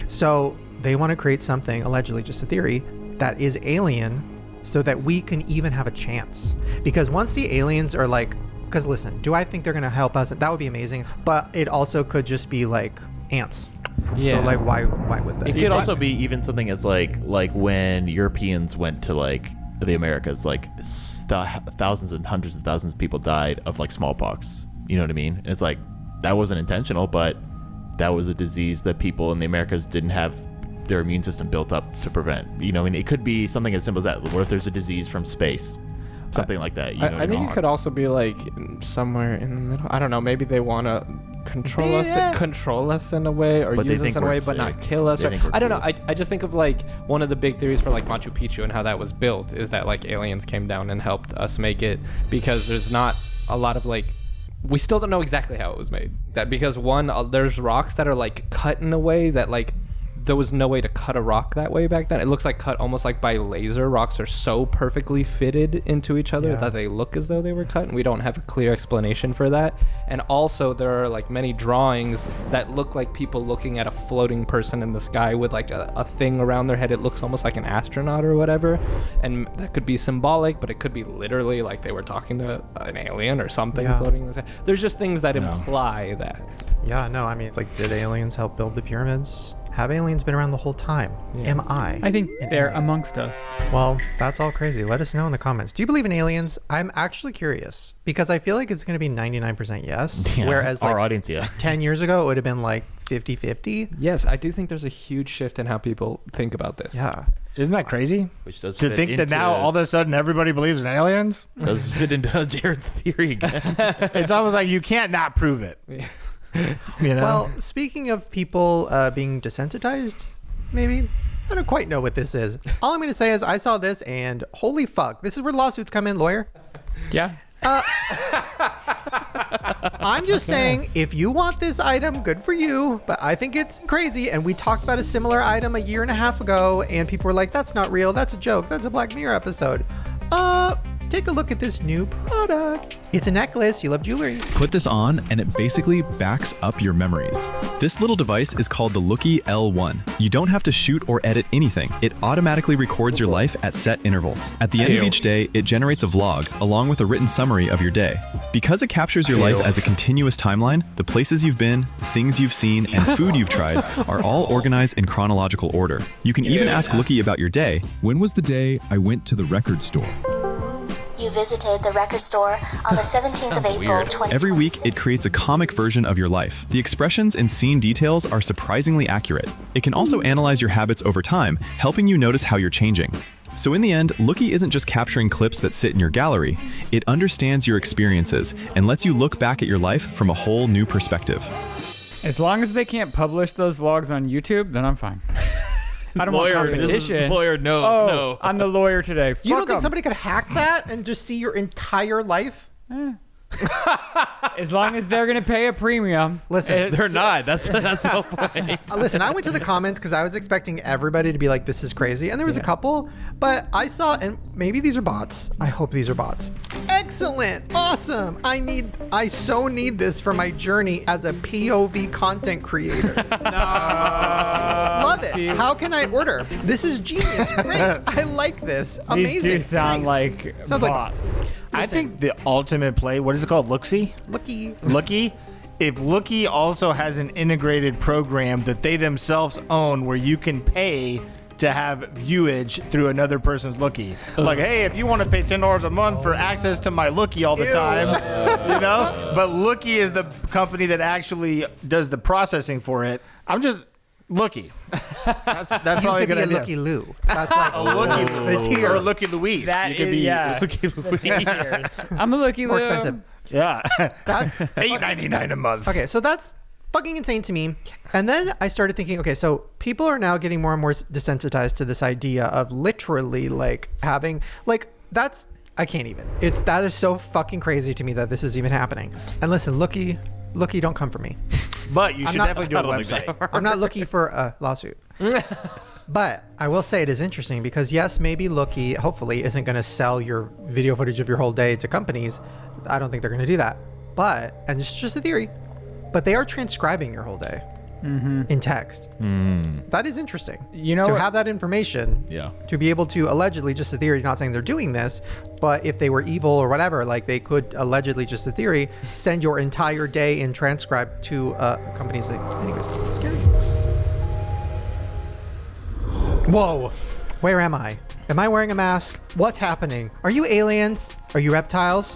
So they want to create something, allegedly just a theory, that is alien so that we can even have a chance. Because once the aliens are like, because listen, do I think they're going to help us? That would be amazing. But it also could just be like ants. Yeah. So like why would that? It could also be even something as like when Europeans went to like the Americas, like thousands and hundreds of thousands of people died of like smallpox. You know what I mean? And it's like that wasn't intentional, but that was a disease that people in the Americas didn't have their immune system built up to prevent. You know, I mean, it could be something as simple as that. What if there's a disease from space? Something like that. You know I think it could also be like somewhere in the middle. I don't know. Maybe they want to control us in a way, or use us in a way, but not kill us. I don't know. I just think of like one of the big theories for like Machu Picchu and how that was built is that like aliens came down and helped us make it, because there's not a lot of like, we still don't know exactly how it was made. That because there's rocks that are like cut in a way that like there was no way to cut a rock that way back then. It looks like cut almost like by laser. Rocks are so perfectly fitted into each other that they look as though they were cut, and we don't have a clear explanation for that. And also there are like many drawings that look like people looking at a floating person in the sky with like a thing around their head. It looks almost like an astronaut or whatever, and that could be symbolic, but it could be literally like they were talking to an alien or something floating in the sky. There's just things that imply that. Yeah, no, I mean, like, did aliens help build the pyramids? Have aliens been around the whole time? Am I? I think they're amongst us. Well, that's all crazy. Let us know in the comments. Do you believe in aliens? I'm actually curious because I feel like it's going to be 99% yes. Whereas like our audience, 10 years ago, it would have been like 50-50. Yes, I do think there's a huge shift in how people think about this. Yeah. Isn't that crazy? Which does to think that now all of a sudden everybody believes in aliens? Does fit into Jared's theory again. It's almost like you can't not prove it. You know? Well, speaking of people being desensitized, maybe, I don't quite know what this is. All I'm going to say is I saw this and holy fuck, this is where lawsuits come in, lawyer. Yeah. I'm just saying, if you want this item, good for you, but I think it's crazy. And we talked about a similar item a year and a half ago, and people were like, that's not real, that's a joke, that's a Black Mirror episode. Take a look at this new product. It's a necklace. You love jewelry. Put this on and it basically backs up your memories. This little device is called the Lookie L1. You don't have to shoot or edit anything. It automatically records your life at set intervals. At the end of each day, it generates a vlog along with a written summary of your day. Because it captures your life as a continuous timeline, the places you've been, things you've seen, and food you've tried are all organized in chronological order. You can even ask Lookie about your day. When was the day I went to the record store? You visited the record store on the 17th of April, 2020. Every week, it creates a comic version of your life. The expressions and scene details are surprisingly accurate. It can also analyze your habits over time, helping you notice how you're changing. So in the end, Lookie isn't just capturing clips that sit in your gallery. It understands your experiences and lets you look back at your life from a whole new perspective. As long as they can't publish those vlogs on YouTube, then I'm fine. I don't want competition. No. I'm the lawyer today. You don't think somebody could hack that and just see your entire life? As long as they're going to pay a premium. Listen, they're not. That's the whole point. Listen, I went to the comments because I was expecting everybody to be like, this is crazy. And there was a couple, but I saw, and maybe these are bots. I hope these are bots. Excellent. Awesome. I so need this for my journey as a POV content creator. Love it. See, how can I order? This is genius. Great. I like this. Amazing. These do sound like Sounds bots. like bots. I think the ultimate play, what is it called? Looksy? Looky. If Looky also has an integrated program that they themselves own where you can pay to have viewage through another person's Looky. Like, hey, if you want to pay $10 a month for access to my Looky all the time, you know? But Looky is the company that actually does the processing for it. I'm just Looky. That's probably a good idea. Looky Lou. That's like a Looky or Looky Louise. That you could is- be yeah. Looky Louise. I'm a Looky Lou. More expensive. Yeah. That's $8.99 a month. Okay, so that's fucking insane to me. And then I started thinking, okay, so people are now getting more and more desensitized to this idea of literally like having like I can't even. That is so fucking crazy to me that this is even happening. And listen, Looky, don't come for me. But you should definitely do a website. I'm not looking for a lawsuit. But I will say it is interesting because yes, maybe Looky hopefully isn't going to sell your video footage of your whole day to companies. I don't think they're going to do that. But, and it's just a theory, but they are transcribing your whole day in text. That is interesting. You know, to have that information, Yeah. to be able to allegedly, just a theory, not saying they're doing this, but if they were evil or whatever, like they could allegedly, just a theory, send your entire day in transcribe to companies. Like, anyways, it's scary. Whoa, where am I? Am I wearing a mask? What's happening? Are you aliens? Are you reptiles?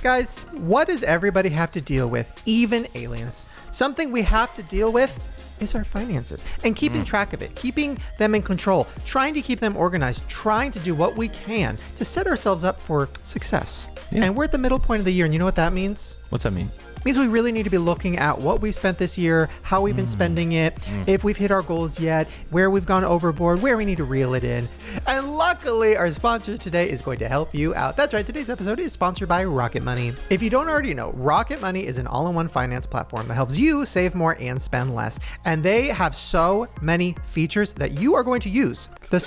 Guys, what does everybody have to deal with? Even aliens. Something we have to deal with is our finances and keeping track of it, keeping them in control, trying to keep them organized, trying to do what we can to set ourselves up for success. And we're at the middle point of the year, and you know what that means? What's that mean? Means we really need to be looking at what we've spent this year, how we've been spending it, if we've hit our goals yet, where we've gone overboard, where we need to reel it in. And luckily, our sponsor today is going to help you out. That's right, today's episode is sponsored by Rocket Money. If you don't already know, Rocket Money is an all-in-one finance platform that helps you save more and spend less. And they have so many features that you are going to use. The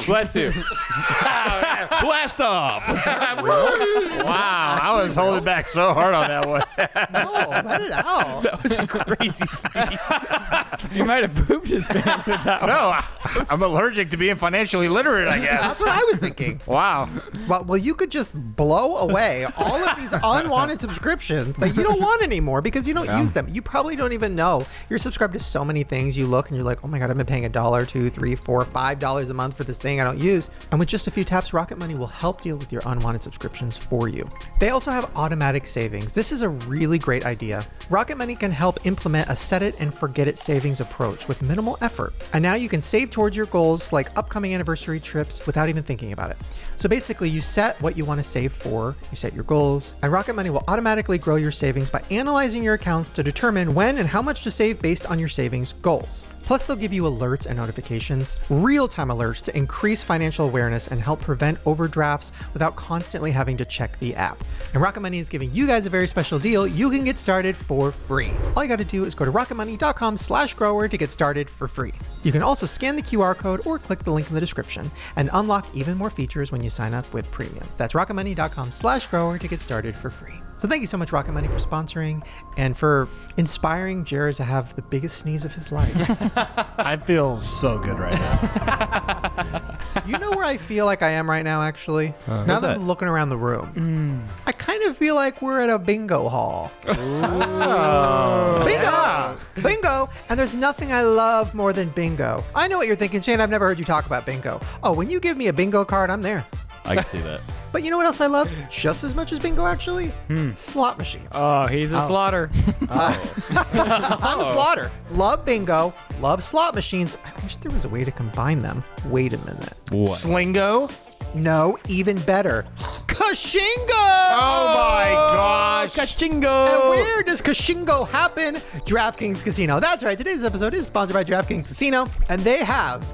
Bless you. Blast off. Wow, I was holding back so hard on that one. No, let it out. That was a crazy sneeze. You might have pooped his pants with that one. No, I'm allergic to being financially literate, I guess. That's what I was thinking. Wow. Well, you could just blow away all of these unwanted subscriptions that you don't want anymore because you don't use them. You probably don't even know. You're subscribed to so many things. You look and you're like, oh my God, I've been paying $1, $2, $3, $4, $5 a month for this thing I don't use. And with just a few taps, Rocket Money will help deal with your unwanted subscriptions for you. They also have automatic savings. This is a really great idea. Rocket Money can help implement a set it and forget it savings approach with minimal effort. And now you can save towards your goals like upcoming anniversary trips without even thinking about it. So basically you set what you want to save for, you set your goals, and Rocket Money will automatically grow your savings by analyzing your accounts to determine when and how much to save based on your savings goals. Plus, they'll give you alerts and notifications, real-time alerts to increase financial awareness and help prevent overdrafts without constantly having to check the app. And Rocket Money is giving you guys a very special deal. You can get started for free. All you got to do is go to rocketmoney.com/grower to get started for free. You can also scan the QR code or click the link in the description and unlock even more features when you sign up with premium. That's rocketmoney.com/grower to get started for free. So thank you so much, Rocket Money, for sponsoring and for inspiring Jerid to have the biggest sneeze of his life. I feel so good right now. You know where I feel like I am right now, actually? Now that I'm looking around the room. I kind of feel like we're at a bingo hall. Bingo! Bingo! And there's nothing I love more than bingo. I know what you're thinking, Shane. I've never heard you talk about bingo. Oh, when you give me a bingo card, I'm there. I can see that. But you know what else I love? Just as much as bingo, actually? Slot machines. Oh, he's a slaughter. I'm a slaughter. Love bingo. Love slot machines. I wish there was a way to combine them. Wait a minute. What? Slingo? No, even better. Kashingo! Oh my gosh. Kashingo! And where does Kashingo happen? DraftKings Casino. That's right. Today's episode is sponsored by DraftKings Casino. And they have,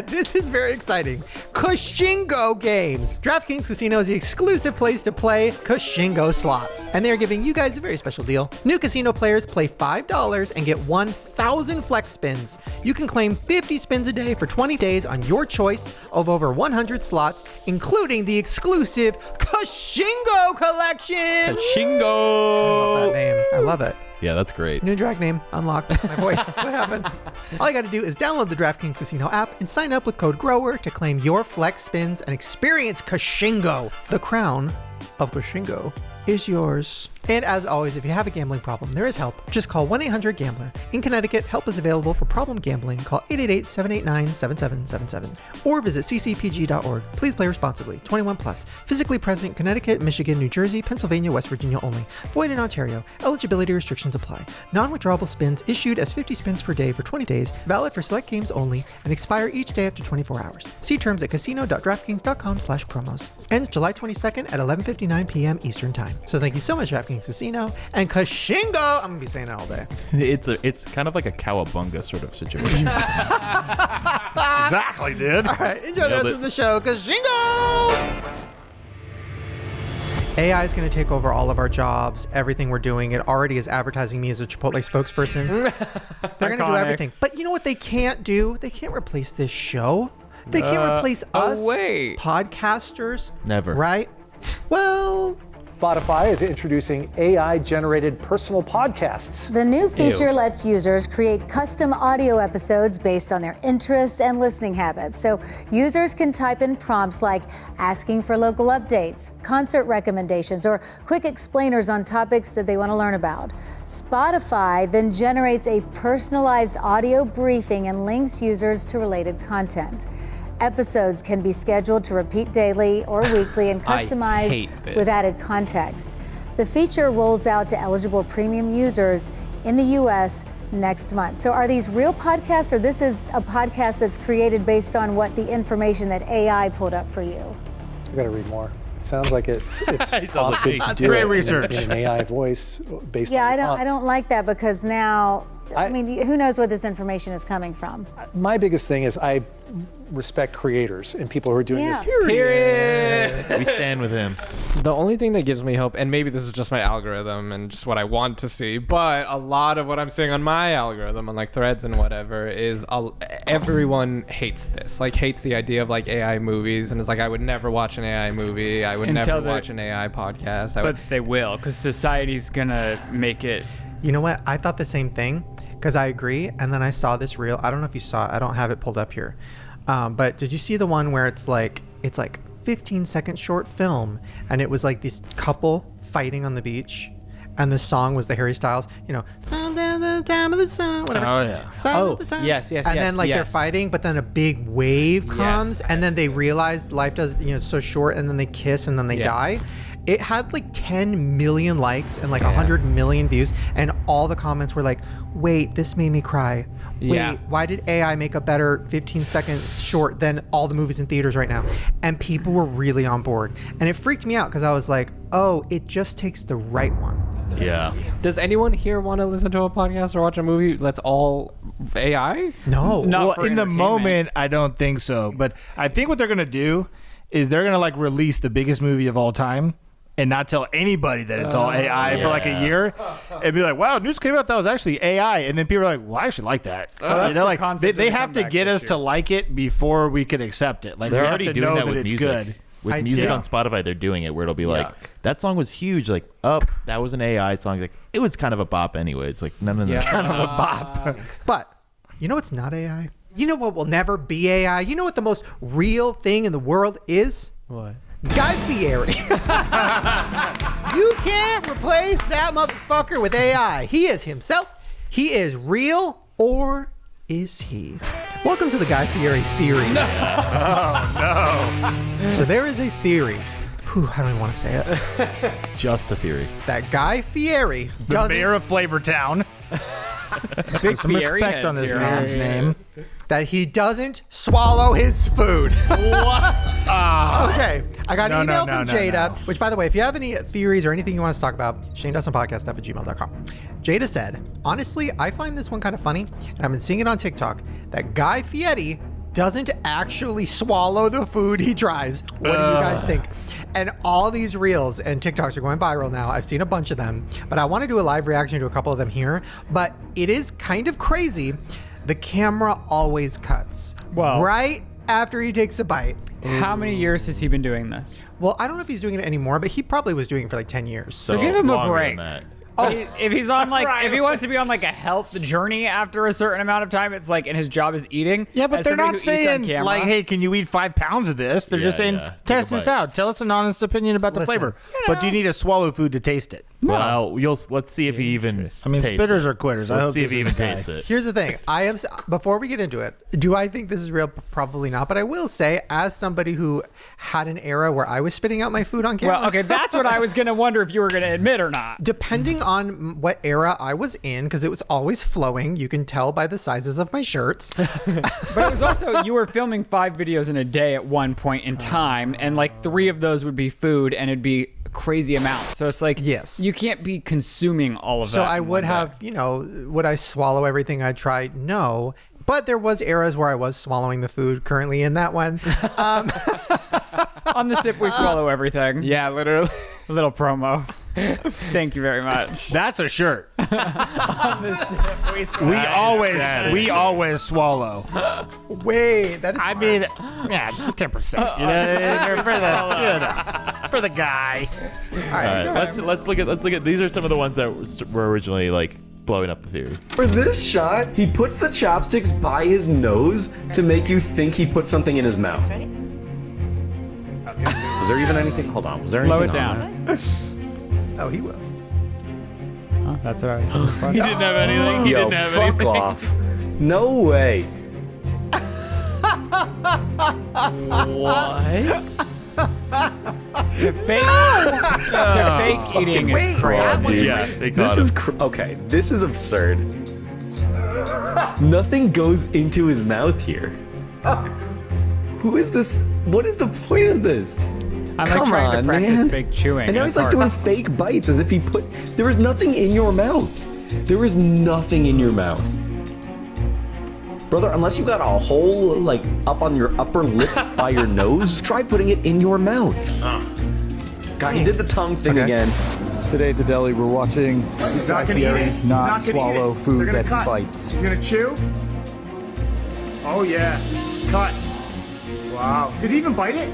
this is very exciting, Kashingo games. DraftKings Casino is the exclusive place to play Kashingo slots. And they're giving you guys a very special deal. New casino players play $5 and get 1,000 flex spins. You can claim 50 spins a day for 20 days on your choice of over 100 slots, including the exclusive Kashingo collection. Kashingo! I love that name. I love it. Yeah, that's great. New drag name unlocked. My voice. What happened? All you got to do is download the DraftKings Casino app and sign up with code GROWER to claim your flex spins and experience Kashingo. The crown of Kashingo is yours. And as always, if you have a gambling problem, there is help. Just call 1-800-GAMBLER. In Connecticut, help is available for problem gambling. Call 888-789-7777 or visit ccpg.org. Please play responsibly. 21 plus. Physically present. Connecticut, Michigan, New Jersey, Pennsylvania, West Virginia only. Void in Ontario. Eligibility restrictions apply. Non-withdrawable spins issued as 50 spins per day for 20 days. Valid for select games only and expire each day after 24 hours. See terms at casino.draftkings.com/promos. Ends July 22nd at 11:59 p.m. Eastern Time. So thank you so much, DraftKings Casino and Kashingo. I'm gonna be saying it all day. It's kind of like a cowabunga sort of situation. Exactly, dude. All right, enjoy the rest of the show. Kashingo! AI is going to take over all of our jobs, everything we're doing. It already is advertising me as a Chipotle spokesperson. They're going to do everything. But you know what they can't do? They can't replace this show. They can't replace us, podcasters. Never. Right? Well... Spotify is introducing AI-generated personal podcasts. The new feature lets users create custom audio episodes based on their interests and listening habits. So users can type in prompts like asking for local updates, concert recommendations, or quick explainers on topics that they want to learn about. Spotify then generates a personalized audio briefing and links users to related content. Episodes can be scheduled to repeat daily or weekly and customized with added context. The feature rolls out to eligible premium users in the U.S. next month. So are these real podcasts, or this is a podcast that's created based on what the information that AI pulled up for you? I've got to read more. It sounds like it's Sounds prompted like to do great it research. in an AI voice based Yeah, on the I prompts. don't like that, because now, I mean, who knows where this information is coming from? My biggest thing is I respect creators and people who are doing this. We stand with him. The only thing that gives me hope, and maybe this is just my algorithm and just what I want to see, but a lot of what I'm seeing on my algorithm on like threads and whatever is everyone hates this, like hates the idea of like AI movies, and it's like I would never watch an AI movie, I would never watch an AI podcast. But they will, because society's gonna make it. You know what? I thought the same thing, because I agree. And then I saw this reel. I don't know if you saw it. I don't have it pulled up here. But did you see the one where it's like 15-second short film, and it was like this couple fighting on the beach, and the song was the Harry Styles, sometime the time of the sun, whatever. Oh yeah. Sign of the time. Yes. And then they're fighting, but then a big wave comes, and then they realize life does, so short, and then they kiss, and then they die. It had like 10 million likes and like 100 million views, and all the comments were like, wait, this made me cry. Wait, why did AI make a better 15-second short than all the movies in theaters right now? And people were really on board. And it freaked me out, because I was like, oh, it just takes the right one. Yeah. Does anyone here want to listen to a podcast or watch a movie that's all AI? No. Well, in the moment, I don't think so. But I think what they're going to do is they're going to like release the biggest movie of all time and not tell anybody that it's all AI for like a year, and be like, wow, news came out that was actually AI. And then people are like, well, I actually like that. They have to get us to like it before we can accept it. Like, They're we have already to doing know that that with it's music. good. With music on Spotify, they're doing it where it'll be like, that song was huge. Like, that was an AI song. Like, it was kind of a bop anyways. Like, no. Kind of a bop. But you know what's not AI? You know what will never be AI? You know what the most real thing in the world is? What? Guy Fieri. You can't replace that motherfucker with AI. He is himself. He is real, or is he? Welcome to the Guy Fieri theory. No. Oh, no. So there is a theory. I don't even want to say it. Just a theory. That Guy Fieri, the mayor of Flavortown. Big some respect on this man's name. That he doesn't swallow his food. What? Okay. I got an email from Jada, which, by the way, if you have any theories or anything you want us to talk about, ShanedawsonPodcastStuff@gmail.com. Jada said, honestly, I find this one kind of funny, and I've been seeing it on TikTok, that Guy Fieri doesn't actually swallow the food he tries. What do you guys think? And all these reels and TikToks are going viral now. I've seen a bunch of them, but I want to do a live reaction to a couple of them here. But it is kind of crazy. The camera always cuts right after he takes a bite. How many years has he been doing this? Well, I don't know if he's doing it anymore, but he probably was doing it for like 10 years. So give him a break. If he's on if he wants to be on like a health journey after a certain amount of time, it's like, and his job is eating. Yeah, but as they're somebody not who eats on saying camera- like, hey, can you eat 5 pounds of this? They're just saying, test this out. Tell us an honest opinion about the flavor. But do you need to swallow food to taste it? Well, let's see if he even. I mean, tastes spitters it. are quitters. I Let's hope see if this he is even a guy. tastes it. Here's the thing. Before we get into it, do I think this is real? Probably not. But I will say, as somebody who had an era where I was spitting out my food on camera. Well, okay, that's what I was gonna wonder if you were gonna admit or not. Depending on what era I was in, because it was always flowing. You can tell by the sizes of my shirts. But it was also, you were filming 5 videos in a day at one point in time, and like 3 of those would be food, and it'd be a crazy amount. So it's like, yes, you can't be consuming all of that. So I would have, would I swallow everything I tried? No. But there was eras where I was swallowing the food. Currently in that one. On the Sip We Swallow Everything. Yeah, literally. A little promo. Thank you very much. That's a shirt. On the Sip We Swallow. We always swallow. Wait, that is. I mean, yeah, 10%. For the guy. All right, let's look at these are some of the ones that were originally like blowing up the theory. For this shot, he puts the chopsticks by his nose to make you think he put something in his mouth. Was there even anything? Hold on. Was there Slow anything it on there? Oh, he will. Oh, that's what I was He didn't have anything. He Yo, didn't have fuck anything. off. No way. What? To fake eating is crazy. Yeah, they caught This is him. okay. This is absurd. Nothing goes into his mouth here. Who is this? What is the point of this? I'm like Come trying on, to practice man. fake chewing. And now It's he's like hard. doing fake bites as if he put. There is nothing in your mouth. There is nothing in your mouth. Brother, unless you got a hole like up on your upper lip by your nose, try putting it in your mouth. God, he did the tongue thing again. Today at the deli, we're watching Guy Fieri not swallow food that he bites. He's gonna chew. Oh yeah, cut. Wow. Did he even bite it?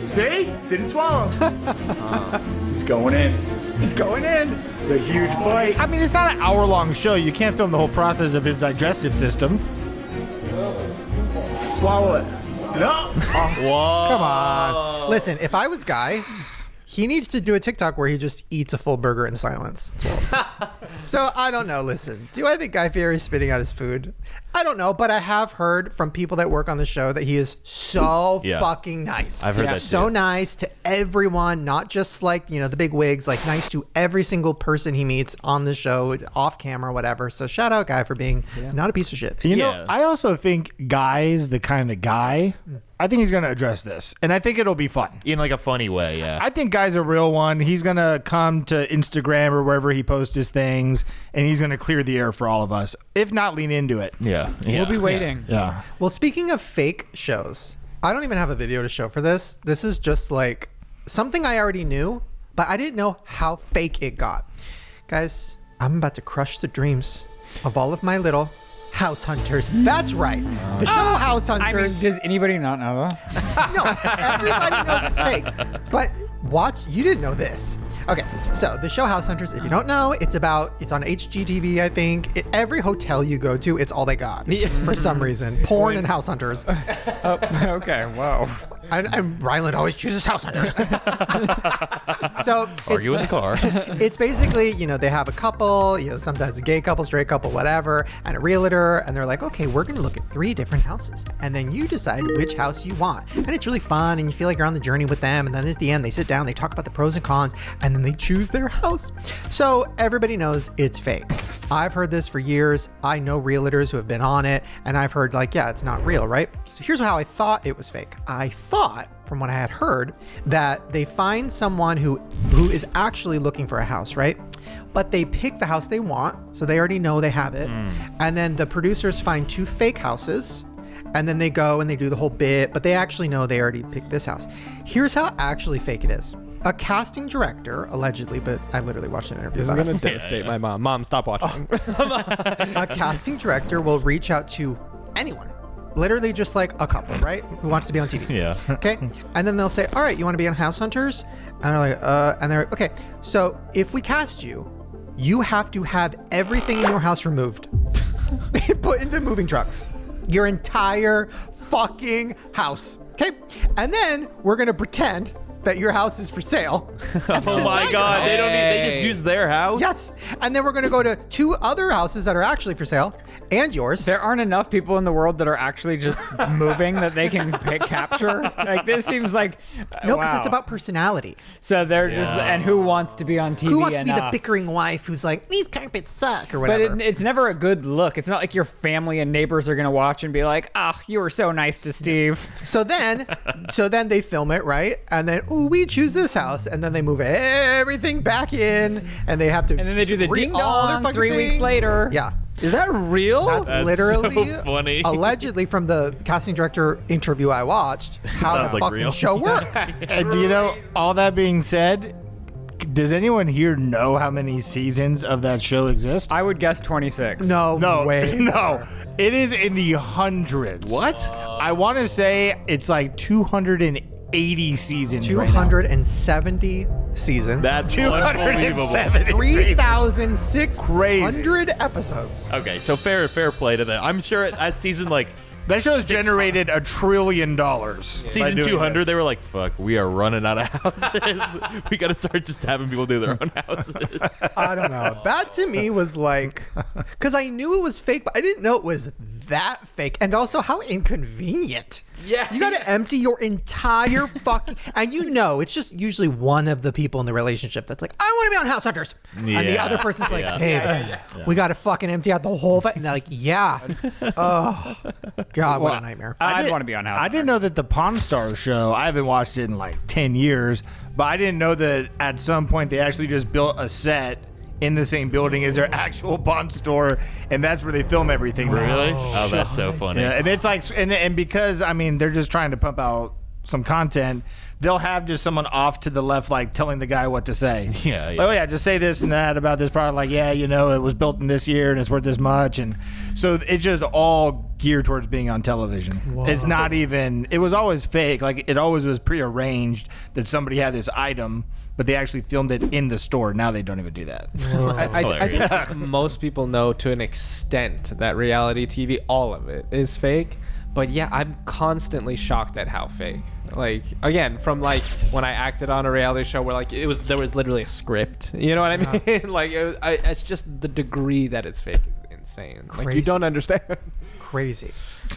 See? Didn't swallow. He's going in. He's going in. The huge bite. I mean, it's not an hour-long show. You can't film the whole process of his digestive system. Swallow it. No. Whoa. Come on. Listen, if I was Guy, he needs to do a TikTok where he just eats a full burger in silence. So I don't know. Listen, do I think Guy Fieri's spitting out his food? I don't know, but I have heard from people that work on the show that he is so fucking nice. I've heard that so too. nice to everyone, not just like, the big wigs, like nice to every single person he meets on the show, off camera, whatever. So shout out Guy for being not a piece of shit. You know, I also think Guy's the kind of guy. I think he's going to address this, and I think it'll be fun. In like a funny way, yeah. I think Guy's a real one. He's going to come to Instagram or wherever he posts his things, and he's going to clear the air for all of us. If not, lean into it. Yeah. We'll be waiting. Yeah. Well, speaking of fake shows, I don't even have a video to show for this. This is just like something I already knew, but I didn't know how fake it got. Guys, I'm about to crush the dreams of all of my little house hunters. That's right. The show House Hunters. I mean, does anybody not know that? No, everybody knows it's fake. But watch, you didn't know this. Okay, so the show House Hunters, if you don't know, it's on HGTV, I think. Every hotel you go to, it's all they got for some reason. Porn and House Hunters. Okay, whoa. And Ryland always chooses House Hunters. So Are you in the car? It's basically, they have a couple, sometimes a gay couple, straight couple, whatever, and a realtor, and they're like, okay, we're going to look at 3 different houses. And then you decide which house you want. And it's really fun, and you feel like you're on the journey with them. And then at the end, they sit down, they talk about the pros and cons, and then they choose their house. So everybody knows it's fake. I've heard this for years. I know realtors who have been on it, and I've heard it's not real, right? So here's how I thought it was fake. I thought, from what I had heard, that they find someone who is actually looking for a house, right? But they pick the house they want, so they already know they have it. And then the producers find 2 fake houses, and then they go and they do the whole bit, but they actually know they already picked this house. Here's how actually fake it is. A casting director, allegedly, but I literally watched an interview This is about going it. to devastate my mom. Mom, stop watching. A casting director will reach out to anyone, literally just like a couple, right? Who wants to be on TV. Yeah. Okay. And then they'll say, all right, you want to be on House Hunters? And they're like, and they're like, okay, so if we cast you, you have to have everything in your house removed. Put into moving trucks. Your entire fucking house. Okay. And then we're going to pretend that your house is for sale. Oh my God. They just use their house? Yes. And then we're going to go to 2 other houses that are actually for sale and yours. There aren't enough people in the world that are actually just moving that they can capture. Like, this seems like, no, because it's about personality. So they're just, and who wants to be on TV? Who wants to be the bickering wife who's like, these carpets suck or But whatever. it's never a good look. It's not like your family and neighbors are going to watch and be like, oh, you were so nice to Steve. So then they film it, right? And then, ooh, we choose this house. And then they move everything back in and they have to. And then they do the ding all their dong fucking 3 weeks thing. later. Yeah. Is that real? That's literally so funny. Allegedly from the casting director interview I watched, how Sounds the like fucking real. show works. And you know, all that being said, does anyone here know how many seasons of that show exist? I would guess 26. No way. No. It is in the hundreds. What? I want to say it's like 280 seasons. 270 seasons. That's unbelievable. 3,600 episodes. Okay, so fair play to that. I'm sure as season that show's generated $1 trillion. Season 200, they were like, "Fuck, we are running out of houses. We got to start just having people do their own houses." I don't know. That to me was like, because I knew it was fake, but I didn't know it was that fake, and also how inconvenient. Yeah, you got to empty your entire fucking, and it's just usually one of the people in the relationship that's like, I want to be on House Hunters, and the other person's like, hey, we got to fucking empty out the whole thing, and they're like, yeah. Oh God, what a nightmare. I'd want to be on House I didn't know that the Pawn Stars show, I haven't watched it in like 10 years, but I didn't know that at some point they actually just built a set in the same building as their actual pawn store, and that's where they film everything. Really? Oh, that's so funny. Yeah, and it's like, and because I mean they're just trying to pump out some content, they'll have just someone off to the left, like telling the guy what to say. Yeah. Like, oh yeah, just say this and that about this product. Like, yeah, it was built in this year and it's worth this much, and so it's just all geared towards being on television. Whoa. It's not even. It was always fake. Like it always was prearranged that somebody had this item, but they actually filmed it in the store. Now they don't even do that. I think most people know to an extent that reality TV, all of it, is fake. But yeah, I'm constantly shocked at how fake. Like, again, from like when I acted on a reality show where like there was literally a script. You know what I mean? Yeah. Like it's just the degree that it's fake is insane. Crazy. Like you don't understand. Crazy.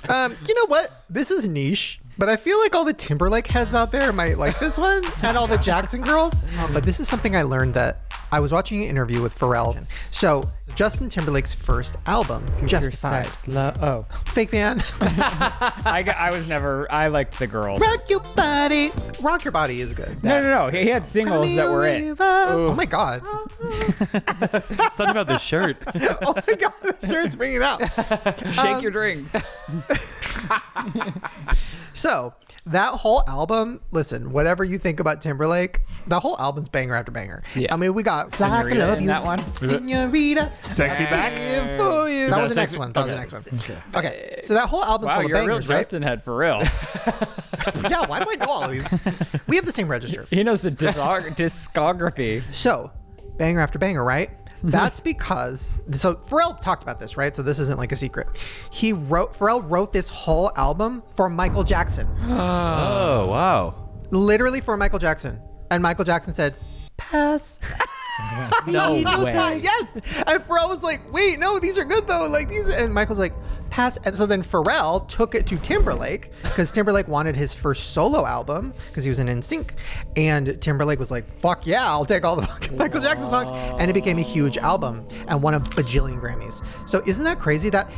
You know what? This is niche, but I feel like all the Timberlake heads out there might like this one, and all the Jackson girls. But this is something I learned that I was watching an interview with Pharrell. So Justin Timberlake's first album, Justified. Fake fan. I liked the girls. Rock Your Body. Rock Your Body is good. No. He had singles that were it. Oh my God. Something about the shirt. Oh my God, the shirt's bringing it out. Shake your drinks. So that whole album, listen, whatever you think about Timberlake, the whole album's banger after banger. Yeah. I mean, we got Senorita Love You, that one. Senorita, Sexy Back. That was the next one. That was the next one. Okay, so that whole album's Wow, full of you're a real bangers, right? Justin head for real. Yeah, why do I know all of these? We have the same register. He knows the discography. So, banger after banger, right? That's because, so Pharrell talked about this, right? So this isn't like a secret. Pharrell wrote this whole album for Michael Jackson. Oh, wow. Literally for Michael Jackson. And Michael Jackson said, pass. No way. Yes. And Pharrell was like, wait, no, these are good though. Like these, and Michael's like, pass. And so then Pharrell took it to Timberlake because Timberlake wanted his first solo album because he was in NSYNC. And Timberlake was like, fuck yeah, I'll take all the fucking Michael Jackson songs. And it became a huge album and won a bajillion Grammys. So isn't that crazy? That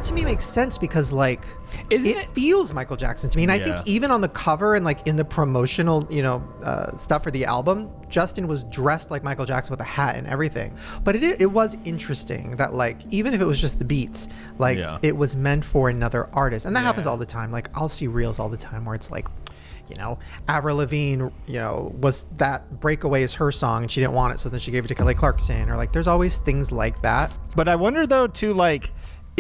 to me makes sense because like it feels Michael Jackson to me. And I think even on the cover and like in the promotional, stuff for the album, Justin was dressed like Michael Jackson with a hat and everything. But it was interesting that like, even if it was just the beats, like it was meant for another artist. And that happens all the time. Like I'll see reels all the time where it's like, Avril Lavigne, was that Breakaway is her song and she didn't want it. So then she gave it to Kelly Clarkson, or like, there's always things like that. But I wonder though too, like,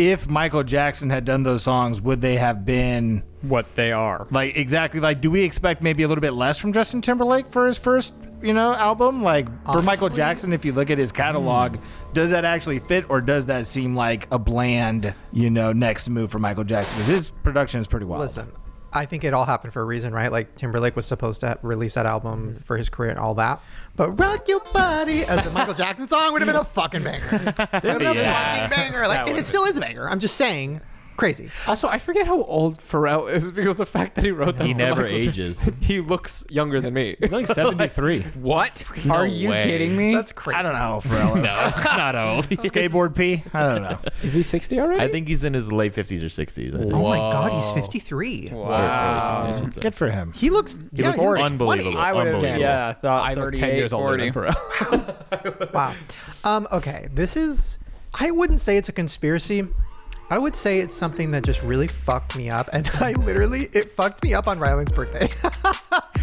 if Michael Jackson had done those songs, would they have been what they are? Like, exactly. Like, do we expect maybe a little bit less from Justin Timberlake for his first, album? Like, for Michael Jackson, if you look at his catalog, does that actually fit, or does that seem like a bland, next move for Michael Jackson? Because his production is pretty wild. Listen, I think it all happened for a reason, right? Like, Timberlake was supposed to release that album for his career and all that. But Rock Your Body as a Michael Jackson song would have been a fucking banger. It would have been a fucking banger. Like, and it still is a banger. I'm just saying, crazy. Also, I forget how old Pharrell is because the fact that he wrote that. He never Michael ages. Jackson, he looks younger than me. He's like 73. What? No Are you way. kidding me? That's crazy. I don't know how old Pharrell is. No, not old. Skateboard P? I don't know. Is he 60 already? I think he's in his late 50s or 60s. I think. Oh my God, he's 53. Wow. Good for him. He looks He looks unbelievable. I would have, Unbelievable. thought I look 38, 10 years older 40. than Pharrell. Wow. Okay, this is, I wouldn't say it's a conspiracy. I would say it's something that just really fucked me up. And it fucked me up on Ryland's birthday.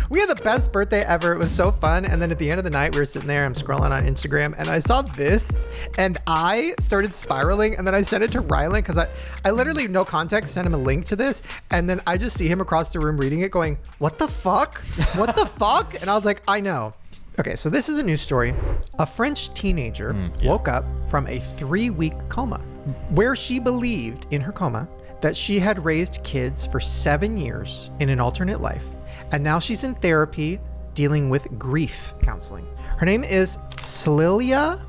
We had the best birthday ever. It was so fun. And then at the end of the night, we were sitting there, I'm scrolling on Instagram, and I saw this, and I started spiraling. And then I sent it to Ryland because I literally, no context, sent him a link to this. And then I just see him across the room reading it going, what the fuck? What the fuck? And I was like, I know. Okay, so this is a news story. A French teenager woke up from a 3-week coma where she believed in her coma that she had raised kids for 7 years in an alternate life. And now she's in therapy dealing with grief counseling. Her name is Cecilia